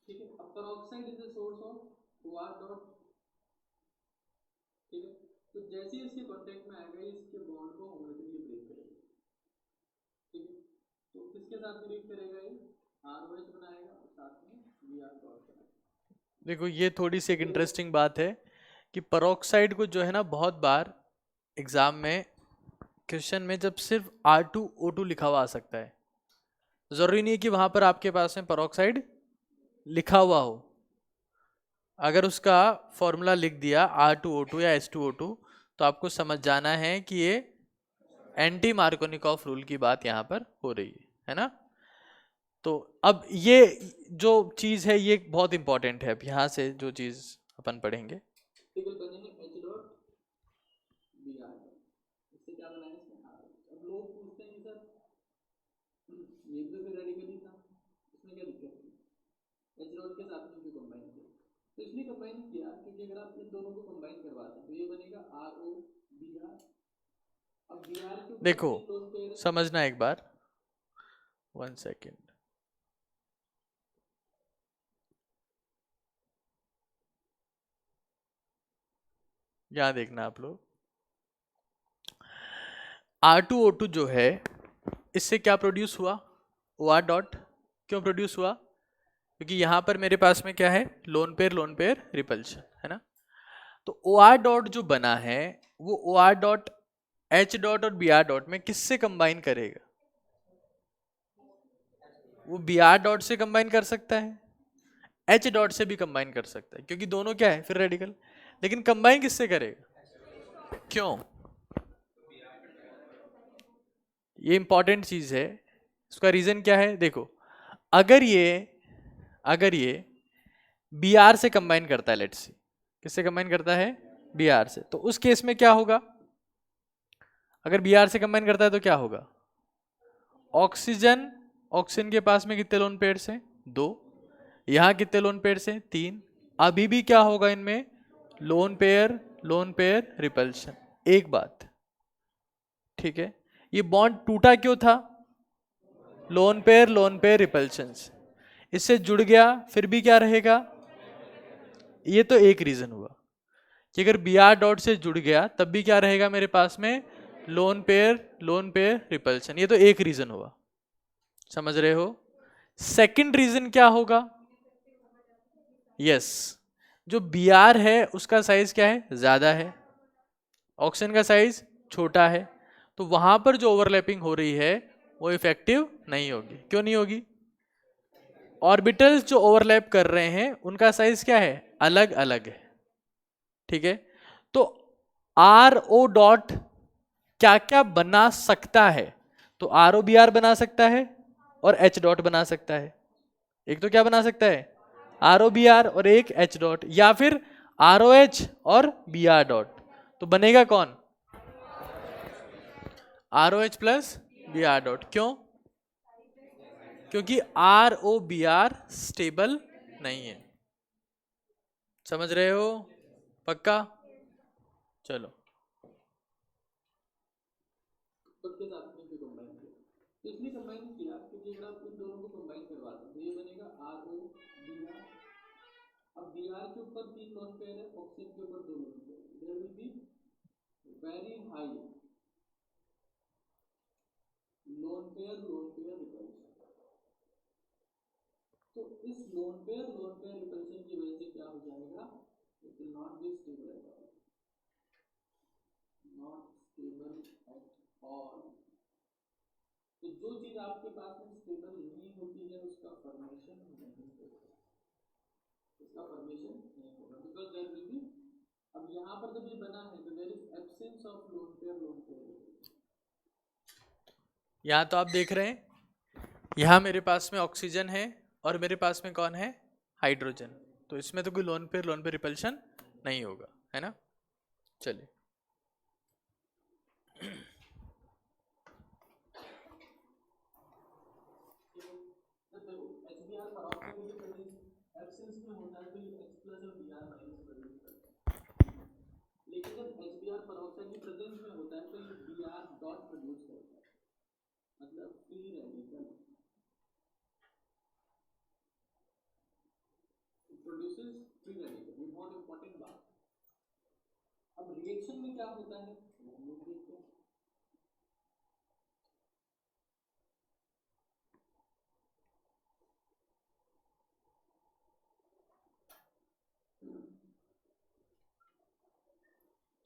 ठीक है। अब peroxide is the source of OR dot, ठीक है। तो जैसे ही इसके कांटेक्ट में आएगा इसके बॉन्ड को होमोलिटिकली ब्रेक करेगा, ठीक है। तो किसके साथ ब्रेक करेगा, ये ROH बनाएगा और साथ में Br डॉट बनाएगा। देखो ये थोड़ी सी एक इंटरेस्टिंग बात है कि पेरोक्साइड को जो है ना बहुत बार एग्जाम में क्वेश्चन में जब सिर्फ R2O2 लिखा हुआ आ सकता है, जरूरी नहीं है कि वहां पर आपके पास में पेरोक्साइड लिखा हुआ हो। अगर उसका फॉर्मूला लिख दिया R2O2 या H2O2 तो आपको समझ जाना है कि ये एंटी मार्कोनिकॉफ रूल की बात यहाँ पर हो रही है ना। तो अब ये जो चीज है ये बहुत इंपॉर्टेंट है। अब यहाँ से जो चीज अपन पढ़ेंगे, टेबल बने हैं एच डॉट बी आर, इससे क्या बना है इसमें आर। अब लोग पूछते हैं कि सर ये भी तो फिर रेडिकल ही था, इसमें क्या दिक्कत है, एच डॉट के साथ में क्यों कंबाइन किया? तो इसलिए कंबाइन किया क्योंकि अगर आप इन दोनों को कंबाइन करवाते हैं तो ये बनेगा आर ओ बी आर। अब बी आर के ऊपर देखो तीन लोन पेयर है। समझना एक बार, 1 सेकेंड। यहाँ देखना आप लोग, R2O2 जो है इससे क्या प्रोड्यूस हुआ, ओ आर डॉट। क्यों प्रोड्यूस हुआ? क्योंकि यहाँ पर मेरे पास में क्या है, लोन पेयर रिपल्शन है ना। तो ओ आर डॉट जो बना है वो O R dot H dot और बी आर डॉट में किससे कंबाइन करेगा? वो बी आर डॉट से कंबाइन कर सकता है, एच डॉट से भी कंबाइन कर सकता है, क्योंकि दोनों क्या है फिर रेडिकल। लेकिन कंबाइन किससे करेगा? क्यों? ये इंपॉर्टेंट चीज है। इसका रीजन क्या है? देखो, अगर ये बी आर से कंबाइन करता है, लेट्स सी किससे कंबाइन करता है, बी आर से, तो उस केस में क्या होगा? अगर बी आर से कंबाइन करता है तो क्या होगा? ऑक्सीजन के पास में कितने लोन पेयर हैं? 2। यहां कितने लोन पेयर हैं? 3। अभी भी क्या होगा इनमें? Loan pair repulsion. एक बात ठीक है, ये बॉन्ड टूटा क्यों था? Loan pair repulsion. इससे जुड़ गया फिर भी क्या रहेगा? ये तो एक रीजन हुआ कि अगर बी आर डॉट से जुड़ गया तब भी क्या रहेगा मेरे पास में? Loan pair repulsion. ये तो एक रीजन हुआ, समझ रहे हो। सेकंड रीजन क्या होगा? यस, जो बी आर है उसका साइज क्या है, ज्यादा है, ऑक्सीजन का साइज छोटा है, तो वहां पर जो ओवरलैपिंग हो रही है वो इफेक्टिव नहीं होगी। क्यों नहीं होगी? ऑर्बिटल्स जो ओवरलैप कर रहे हैं उनका साइज क्या है, अलग अलग है, ठीक है। तो आर ओ डॉट क्या क्या बना सकता है? तो आर ओ बी आर बना सकता है और एच डॉट बना सकता है। एक तो क्या बना सकता है, आर ओ बी आर, और एक एच डॉट, या फिर आर ओ एच और बी आर डॉट। तो बनेगा कौन? R O H plus B R dot. क्यों? क्योंकि R O B R stable नहीं है। समझ रहे हो? पक्का? चलो, उसके साथ में भी कंबाइन किया, तो इसलिए कंबाइन किया क्योंकि अगर आप इन दोनों को कंबाइन करवाते हैं तो ये बनेगा आर ओ बी आर। अब बी आर के ऊपर 3 लोन पेयर है, ऑक्सीजन के ऊपर 2 लोन पेयर है, there will be very high lone pair repulsion. तो इस लोन पेयर रिपल्शन की वजह से क्या हो जाएगा, it will not be stable at all, not stable at all. तो जो चीज आपके पास में स्टेबल नहीं होती है उसका फॉर्मेशन नहीं होगा, इसका फॉर्मेशन नहीं होगा, बिकॉज देयर विल बी, अब यहाँ पर जब ये बना है तो there is absence of lone pair. यहां तो आप देख रहे हैं, यहां मेरे पास में ऑक्सीजन है और मेरे पास में कौन है, हाइड्रोजन। तो इसमें तो कोई लोन पेयर रिपल्शन नहीं होगा, है ना। चलिए, एच बी आर पराऑक्साइड की प्रेजेंस एब्सेंस में होता है तो ये H प्लस और बी आर माइनस प्रोड्यूस करता है, लेकिन जब एच बी आर पराऑक्साइड की प्रेजेंस में होता है तो ये बी आर डॉट प्रोड्यूस करता है, मतलब free radical produces free radical. ये बहुत इंपॉर्टेंट बात। अब रिएक्शन में क्या होता है हम लोग देखते हैं।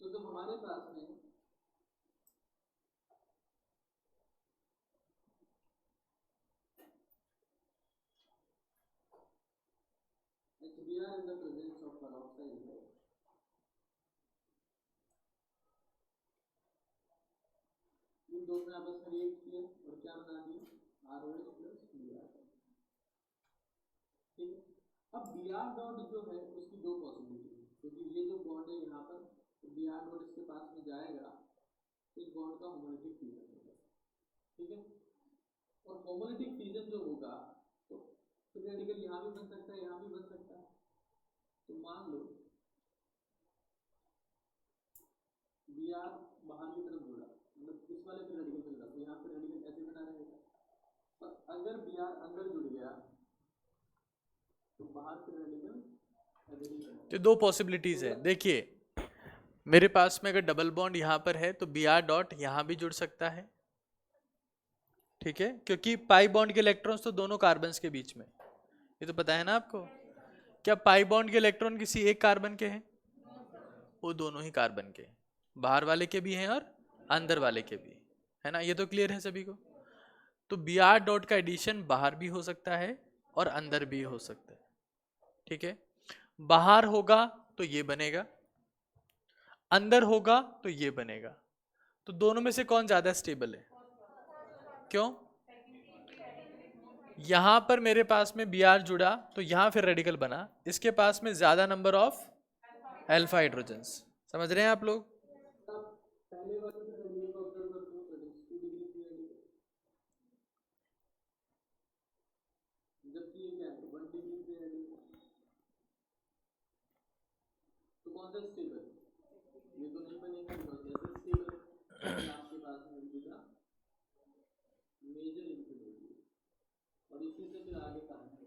तो जब हमारे पास में HBr in the presence of peroxide है, ये दोनों ने आपस में रिएक्ट किया और क्या बना दिया ROH प्लस BR। ठीक है, अब BR डॉट जो है उसकी दो पॉसिबिलिटी है, क्योंकि ये जो बॉन्ड है यहाँ पर तो BR डॉट इसके पास में जाएगा तो इस बॉन्ड का होमोलिटिक फ्यूजन होगा। ठीक है, और होमोलिटिक फ्यूजन जो होगा तो फ्री रेडिकल यहाँ भी बन सकता है, यहाँ भी बन सकता है। तो मान लो BR बाहर की तरफ जुड़ा, मतलब इस वाले फ्री रेडिकल पे जुड़ा, तो यहाँ फ्री रेडिकल ऐसे बना रहेगा। और अगर BR अंदर जुड़ गया तो बाहर फ्री रेडिकल ऐसे ही बना। तो दो पॉसिबिलिटीज है। देखिए मेरे पास में अगर डबल बॉन्ड यहाँ पर है तो Br डॉट यहाँ भी जुड़ सकता है। ठीक है, क्योंकि पाई बॉन्ड के इलेक्ट्रॉन्स तो दोनों कार्बन्स के बीच में, ये तो पता है ना आपको। क्या पाई बॉन्ड के इलेक्ट्रॉन किसी एक कार्बन के हैं? वो दोनों ही कार्बन के, बाहर वाले के भी हैं और अंदर वाले के भी, है ना। ये तो क्लियर है सभी को। तो Br डॉट का एडिशन बाहर भी हो सकता है और अंदर भी हो सकता है। ठीक है, बाहर होगा तो ये बनेगा, अंदर होगा तो ये बनेगा। तो दोनों में से कौन ज्यादा स्टेबल है? क्यों? यहां पर मेरे पास में Br जुड़ा तो यहां फिर रेडिकल बना, इसके पास में ज्यादा नंबर ऑफ अल्फा हाइड्रोजन्स। समझ रहे हैं आप लोग? पहले वाले फ्री रेडिकल को ऑब्जर्व करते हो, 2 डिग्री फ्री रेडिकल, जबकि ये क्या है 1 डिग्री फ्री रेडिकल। तो कौन सा स्टेबल? ये तो नहीं बनेगा, जैसे स्टेबल आपके पास में दिखा मेजर इंटरमीडिएट, और इसी से फिर आगे काम है।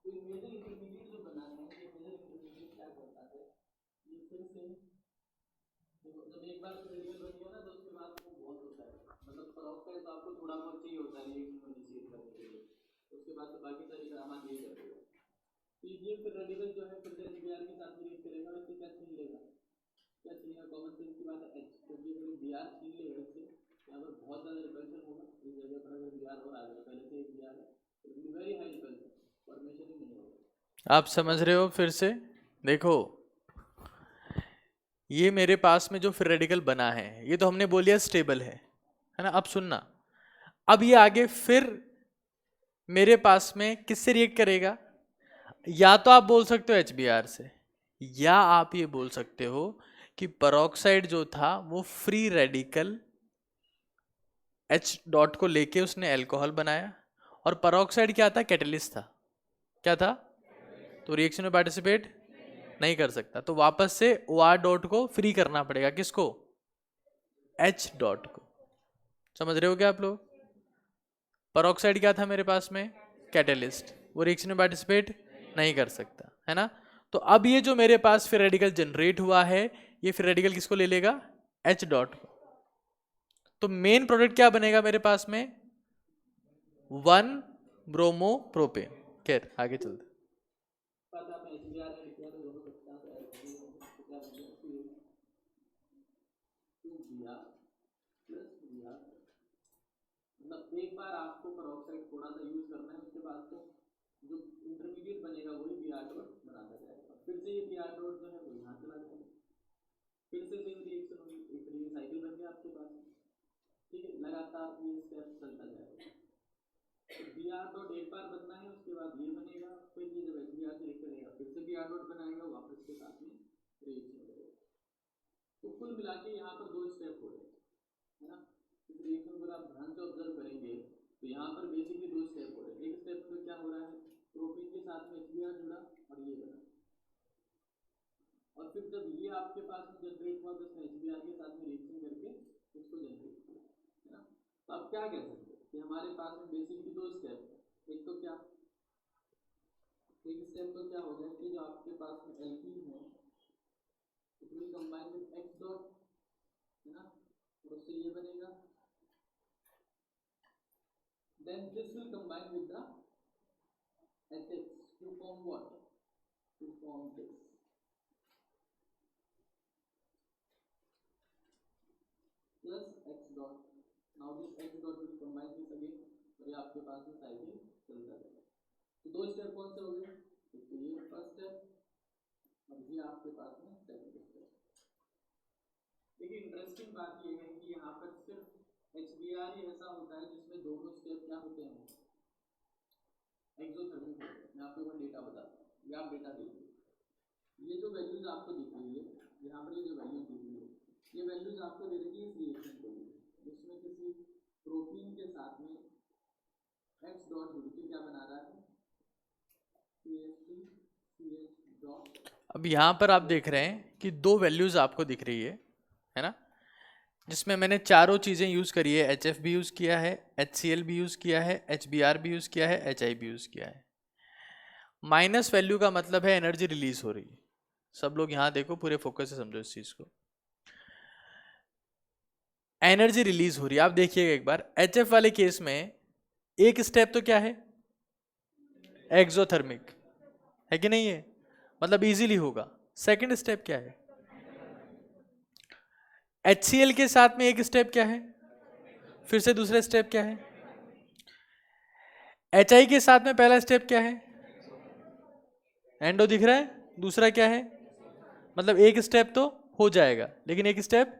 तो मेजर इंटरमीडिएट जो बना है, ये मेजर इंटरमीडिएट क्या करता है, ये फिर से जब एक बार रेडिकल बन गया ना तो उसके बाद वो बहुत होता है, मतलब परोक्साइड तो आपको थोड़ा बहुत चाहिए होता है रिएक्शन को इनिशिएट करने के लिए, उसके बाद तो बाकी सारी ड्रामा यही करेगा। तो ये फिर रेडिकल जो है फिर से Br के साथ रिएक्ट करेगा और इससे क्या छीन लेगा, क्या छीनेगा? कॉमन सेंस की बात है H, क्योंकि अगर Br छीन लेगा इससे यहाँ पर बहुत ज़्यादा रिपल्शन होगा। इस जगह पर अगर Br और आ गया, पहले से एक Br है तो वेरी हाई रिपल्शन, फॉर्मेशन ही नहीं होगा। आप समझ रहे हो? फिर से देखो, ये मेरे पास में जो फिर रेडिकल बना है ये तो हमने बोलिया स्टेबल है ना। अब सुनना, अब ये आगे फिर मेरे पास में किससे रिएक्ट करेगा? या तो आप बोल सकते हो HBr से, या आप ये बोल सकते हो कि पेरोक्साइड जो था वो फ्री रेडिकल H डॉट को लेके उसने अल्कोहल बनाया, और पेरोक्साइड क्या था? कैटलिस्ट था। क्या था? तो रिएक्शन में पार्टिसिपेट नहीं कर सकता, तो वापस से OR डॉट को फ्री करना पड़ेगा। किसको? H डॉट को। समझ रहे हो क्या आप लोग? पेरोक्साइड क्या था मेरे पास में? कैटलिस्ट, वो रिएक्शन में पार्टिसिपेट नहीं कर सकता, है ना। तो अब ये जो मेरे पास फिर रेडिकल जनरेट हुआ है, ये फिर रेडिकल किसको ले लेगा? H डॉट को। तो मेन प्रोडक्ट क्या बनेगा मेरे पास में? 1 ब्रोमो प्रोपेन। खैर आगे चलते। बाद आपने HBr ऐड किया तो दोनों सब्सटेंस ऐड हो गए, तो क्या बन गया 2Br प्लस Br। मतलब एक बार आपको पेरोक्साइड थोड़ा सा यूज करना है, उसके बाद तो जो इंटरमीडिएट बनेगा वही Br डॉट बनाता जाएगा, फिर से ये Br डॉट जो है वो यहाँ चला जाएगा, फिर से सेम रिएक्शन होगी, एक साइकिल बन गया आपके पास। ठीक है, लगातार ये स्टेप चलता जाएगा। तो Br डॉट एक बार बनना है, उसके बाद ये बनेगा, फिर ये जब HBr से रिएक्ट करेगा फिर से Br डॉट बनाएगा, वापस के साथ में रिएक्शन करेगा। तो कुल मिला के यहाँ पर 2 स्टेप हो रहे हैं, है ना। इस रिएक्शन को आप ध्यान से ऑब्जर्व करेंगे तो यहाँ पर बेसिकली 2 स्टेप हो रहे हैं। एक स्टेप में क्या हो रहा है, प्रोपेन के साथ में HBr जुड़ा और ये बना, और फिर जब ये आपके पास में जनरेट हुआ तो इसने HBr के साथ में रिएक्शन करके इसको जनरेट किया, है ना। तो आप क्या कह सकते हैं कि हमारे पास में बेसिकली 2 स्टेप है। एक तो क्या, एक स्टेप तो क्या हो गया कि जो आपके पास में एल्कीन है it will combine with X dot, है ना, और उससे ये बनेगा, then this will combine with the HX to form what, to form this, plus X dot, now this X dot will combine this again, और ये आपके पास में साइकिल चलता रहेगा। तो 2 स्टेप कौन से हो गए, तो ये फर्स्ट स्टेप और ये आपके पास में सेकंड स्टेप। लेकिन इंटरेस्टिंग बात यह है कि यहाँ पर सिर्फ HBr ही ऐसा होता है जिसमें दोनों स्टेप क्या होते हैं, एक्सोथर्मिक होते हैं। मैं आपको एक डेटा बताता हूँ, ये आप डेटा देखिए, ये जो वैल्यूज आपको दिख रही है, यहाँ पर ये जो वैल्यूज दिख रही है, ये वैल्यूज आपको दे रही है इस रिएक्शन को लिए, जिसमें किसी प्रोटीन के साथ में X डॉट जुड़ के क्या बना रहा है, CH डॉट। अब यहाँ पर आप देख रहे हैं कि दो वैल्यूज आपको दिख रही है ना, जिसमें मैंने चारों चीज़ें यूज़ करी है, HF भी यूज़ किया है, HCl भी यूज़ किया है, HBr भी यूज़ किया है, HI भी यूज़ किया है। माइनस वैल्यू का मतलब है एनर्जी रिलीज हो रही है। सब लोग यहाँ देखो, पूरे फोकस से समझो इस चीज़ को। एनर्जी रिलीज हो रही है, आप देखिएगा एक बार। HF वाले केस में एक स्टेप तो क्या है, एक्सोथर्मिक है कि नहीं है, मतलब इजीली होगा। सेकंड स्टेप क्या है, HCl के साथ में एक स्टेप क्या है, फिर से दूसरा स्टेप क्या है, HI के साथ में पहला स्टेप क्या है, एंडो दिख रहा है, दूसरा क्या है, मतलब एक स्टेप तो हो जाएगा, लेकिन एक स्टेप।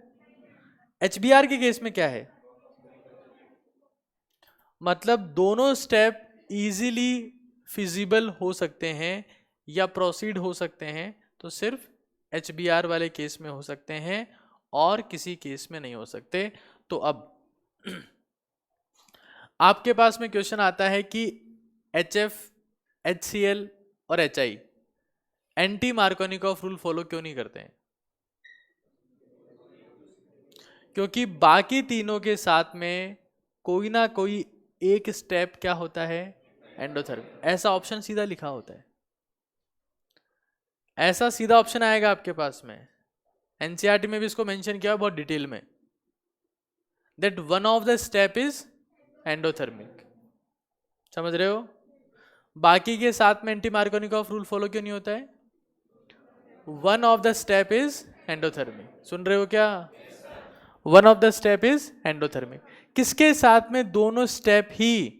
HBr के केस में क्या है, मतलब दोनों स्टेप इजीली फिजिबल हो सकते हैं या प्रोसीड हो सकते हैं, तो सिर्फ HBr वाले केस में हो सकते हैं और किसी केस में नहीं हो सकते। तो अब आपके पास में क्वेश्चन आता है कि HF, HCl और HI anti Markovnikov rule follow क्यों नहीं करते हैं, क्योंकि बाकी तीनों के साथ में कोई ना कोई एक स्टेप क्या होता है, एंडोथर्मिक। ऐसा ऑप्शन सीधा लिखा होता है, ऐसा सीधा ऑप्शन आएगा आपके पास में। एनसीईआरटी में भी इसको मेंशन किया है बहुत डिटेल में, that one of the step is endothermic. समझ रहे हो? बाकी के साथ में एंटी मार्कोनिकॉफ रूल फॉलो क्यों नहीं होता है, one of the step is endothermic. सुन रहे हो क्या, one of the step is endothermic. किसके साथ में दोनों स्टेप ही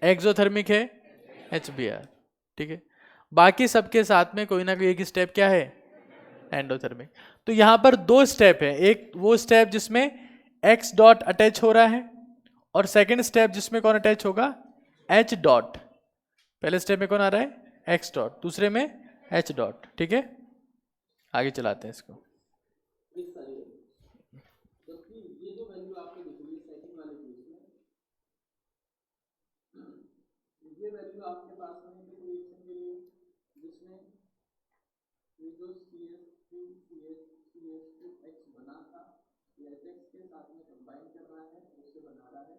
एक्सोथर्मिक है, HBr, ठीक है। बाकी सबके साथ में कोई ना कोई एक स्टेप क्या है, एंडोथर्मिक। तो यहां पर दो स्टेप है, एक वो स्टेप जिसमें X डॉट अटैच हो रहा है, और सेकंड स्टेप जिसमें कौन अटैच होगा, H डॉट। पहले स्टेप में कौन आ रहा है, X डॉट, दूसरे में H डॉट, ठीक है। आगे चलाते हैं इसको। इस सारी जबकि ये जो वैल्यू आपको दिख रही है सेकंड वाले केस में, ये वैल्यू आपके पास में किस रिएक्शन के लिए, जिसमें ये जो CH2CH2X बना था, ये HX के साथ में कंबाइन कर रहा है, उससे बना रहा है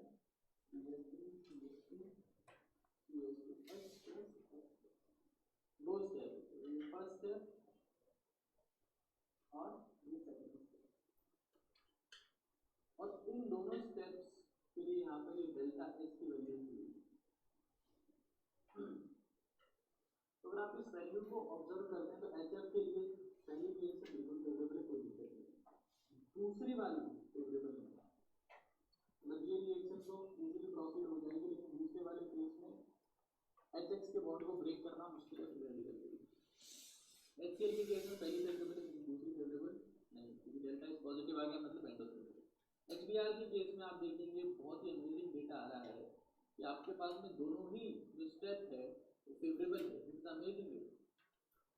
CH3CH2CH2X। दो स्टेप, ये फर्स्ट स्टेप और ये सेकंड स्टेप, और इन दोनों स्टेप्स के लिए यहाँ पर ये डेल्टा H की वैल्यू दी। तो अगर आप इस वैल्यू को ऑब्जर्व करते हैं तो HF के लिए पहली रिएक्शन बिल्कुल फेवरेबल है, कोई दिक्कत नहीं। दूसरी वाली फेवरेबल नहीं है, मतलब ये रिएक्शन तो इजीली प्रोसीड हो जाएगी, लेकिन दूसरे वाले केस में HX के बॉन्ड को ब्रेक करना मुश्किल है, रेडिकल के लिए। HCl के केस में पहली फेवरेबल है, दूसरी फेवरेबल नहीं, क्योंकि डेल्टा H पॉजिटिव आ गया, मतलब एंडोथर्मिक। HBr के केस में आप देखेंगे बहुत ही अमेजिंग डेटा आ रहा है कि आपके पास में दोनों ही जो स्टेप है वो फेवरेबल है, इट्स अमेजिंग।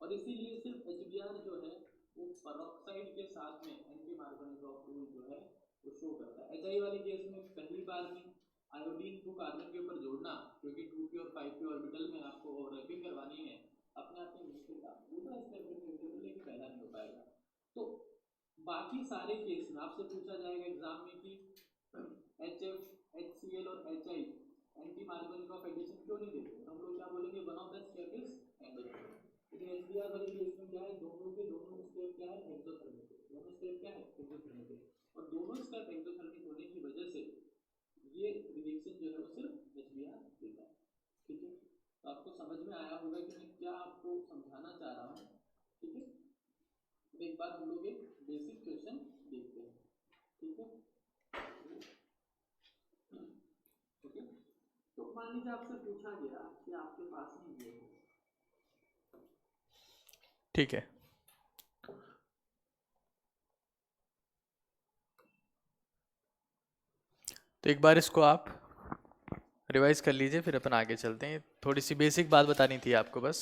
और इसीलिए सिर्फ HBr जो है वो पेरोक्साइड के साथ में एंटी मार्कोनिकॉफ रूल जो है वो शो करता है। HI वाले केस में पहली बार में आयोडीन को कार्बन के ऊपर जोड़ना, क्योंकि 2p और 5p ऑर्बिटल में आपको ओवरलैपिंग करवानी है, अपने आप में मुश्किल काम, वो तो स्टेप फेवरेबल लेकिन पहला नहीं हो पाएगा। तो बाकी सारे केस में आपसे पूछा जाएगा एग्जाम में कि HF, HCl और HI एंटी मार्कोनिकॉफ एडिशन क्यों नहीं देते, तो हम लोग क्या बोलेंगे, one of the step is endothermic. लेकिन HBr वाले केस में क्या है, दोनों के दोनों स्टेप क्या है, एक्सोथर्मिक है, दोनों स्टेप क्या है, एक्सोथर्मिक है, और दोनों स्टेप एक्सोथर्मिक होने की वजह से ये रिएक्शन जो है वो सिर्फ HBr देता है, ठीक है। तो आपको समझ में आया होगा कि मैं क्या आपको समझाना चाह रहा हूँ, ठीक है। तो एक बार हम लोग एक बेसिक क्वेश्चन देखते हैं, ठीक है। ओके, तो मान लीजिए आपसे पूछा गया कि आपके पास में ये है, ठीक है। तो एक बार इसको आप रिवाइज कर लीजिए, फिर अपन आगे चलते हैं। थोड़ी सी बेसिक बात बतानी थी आपको बस।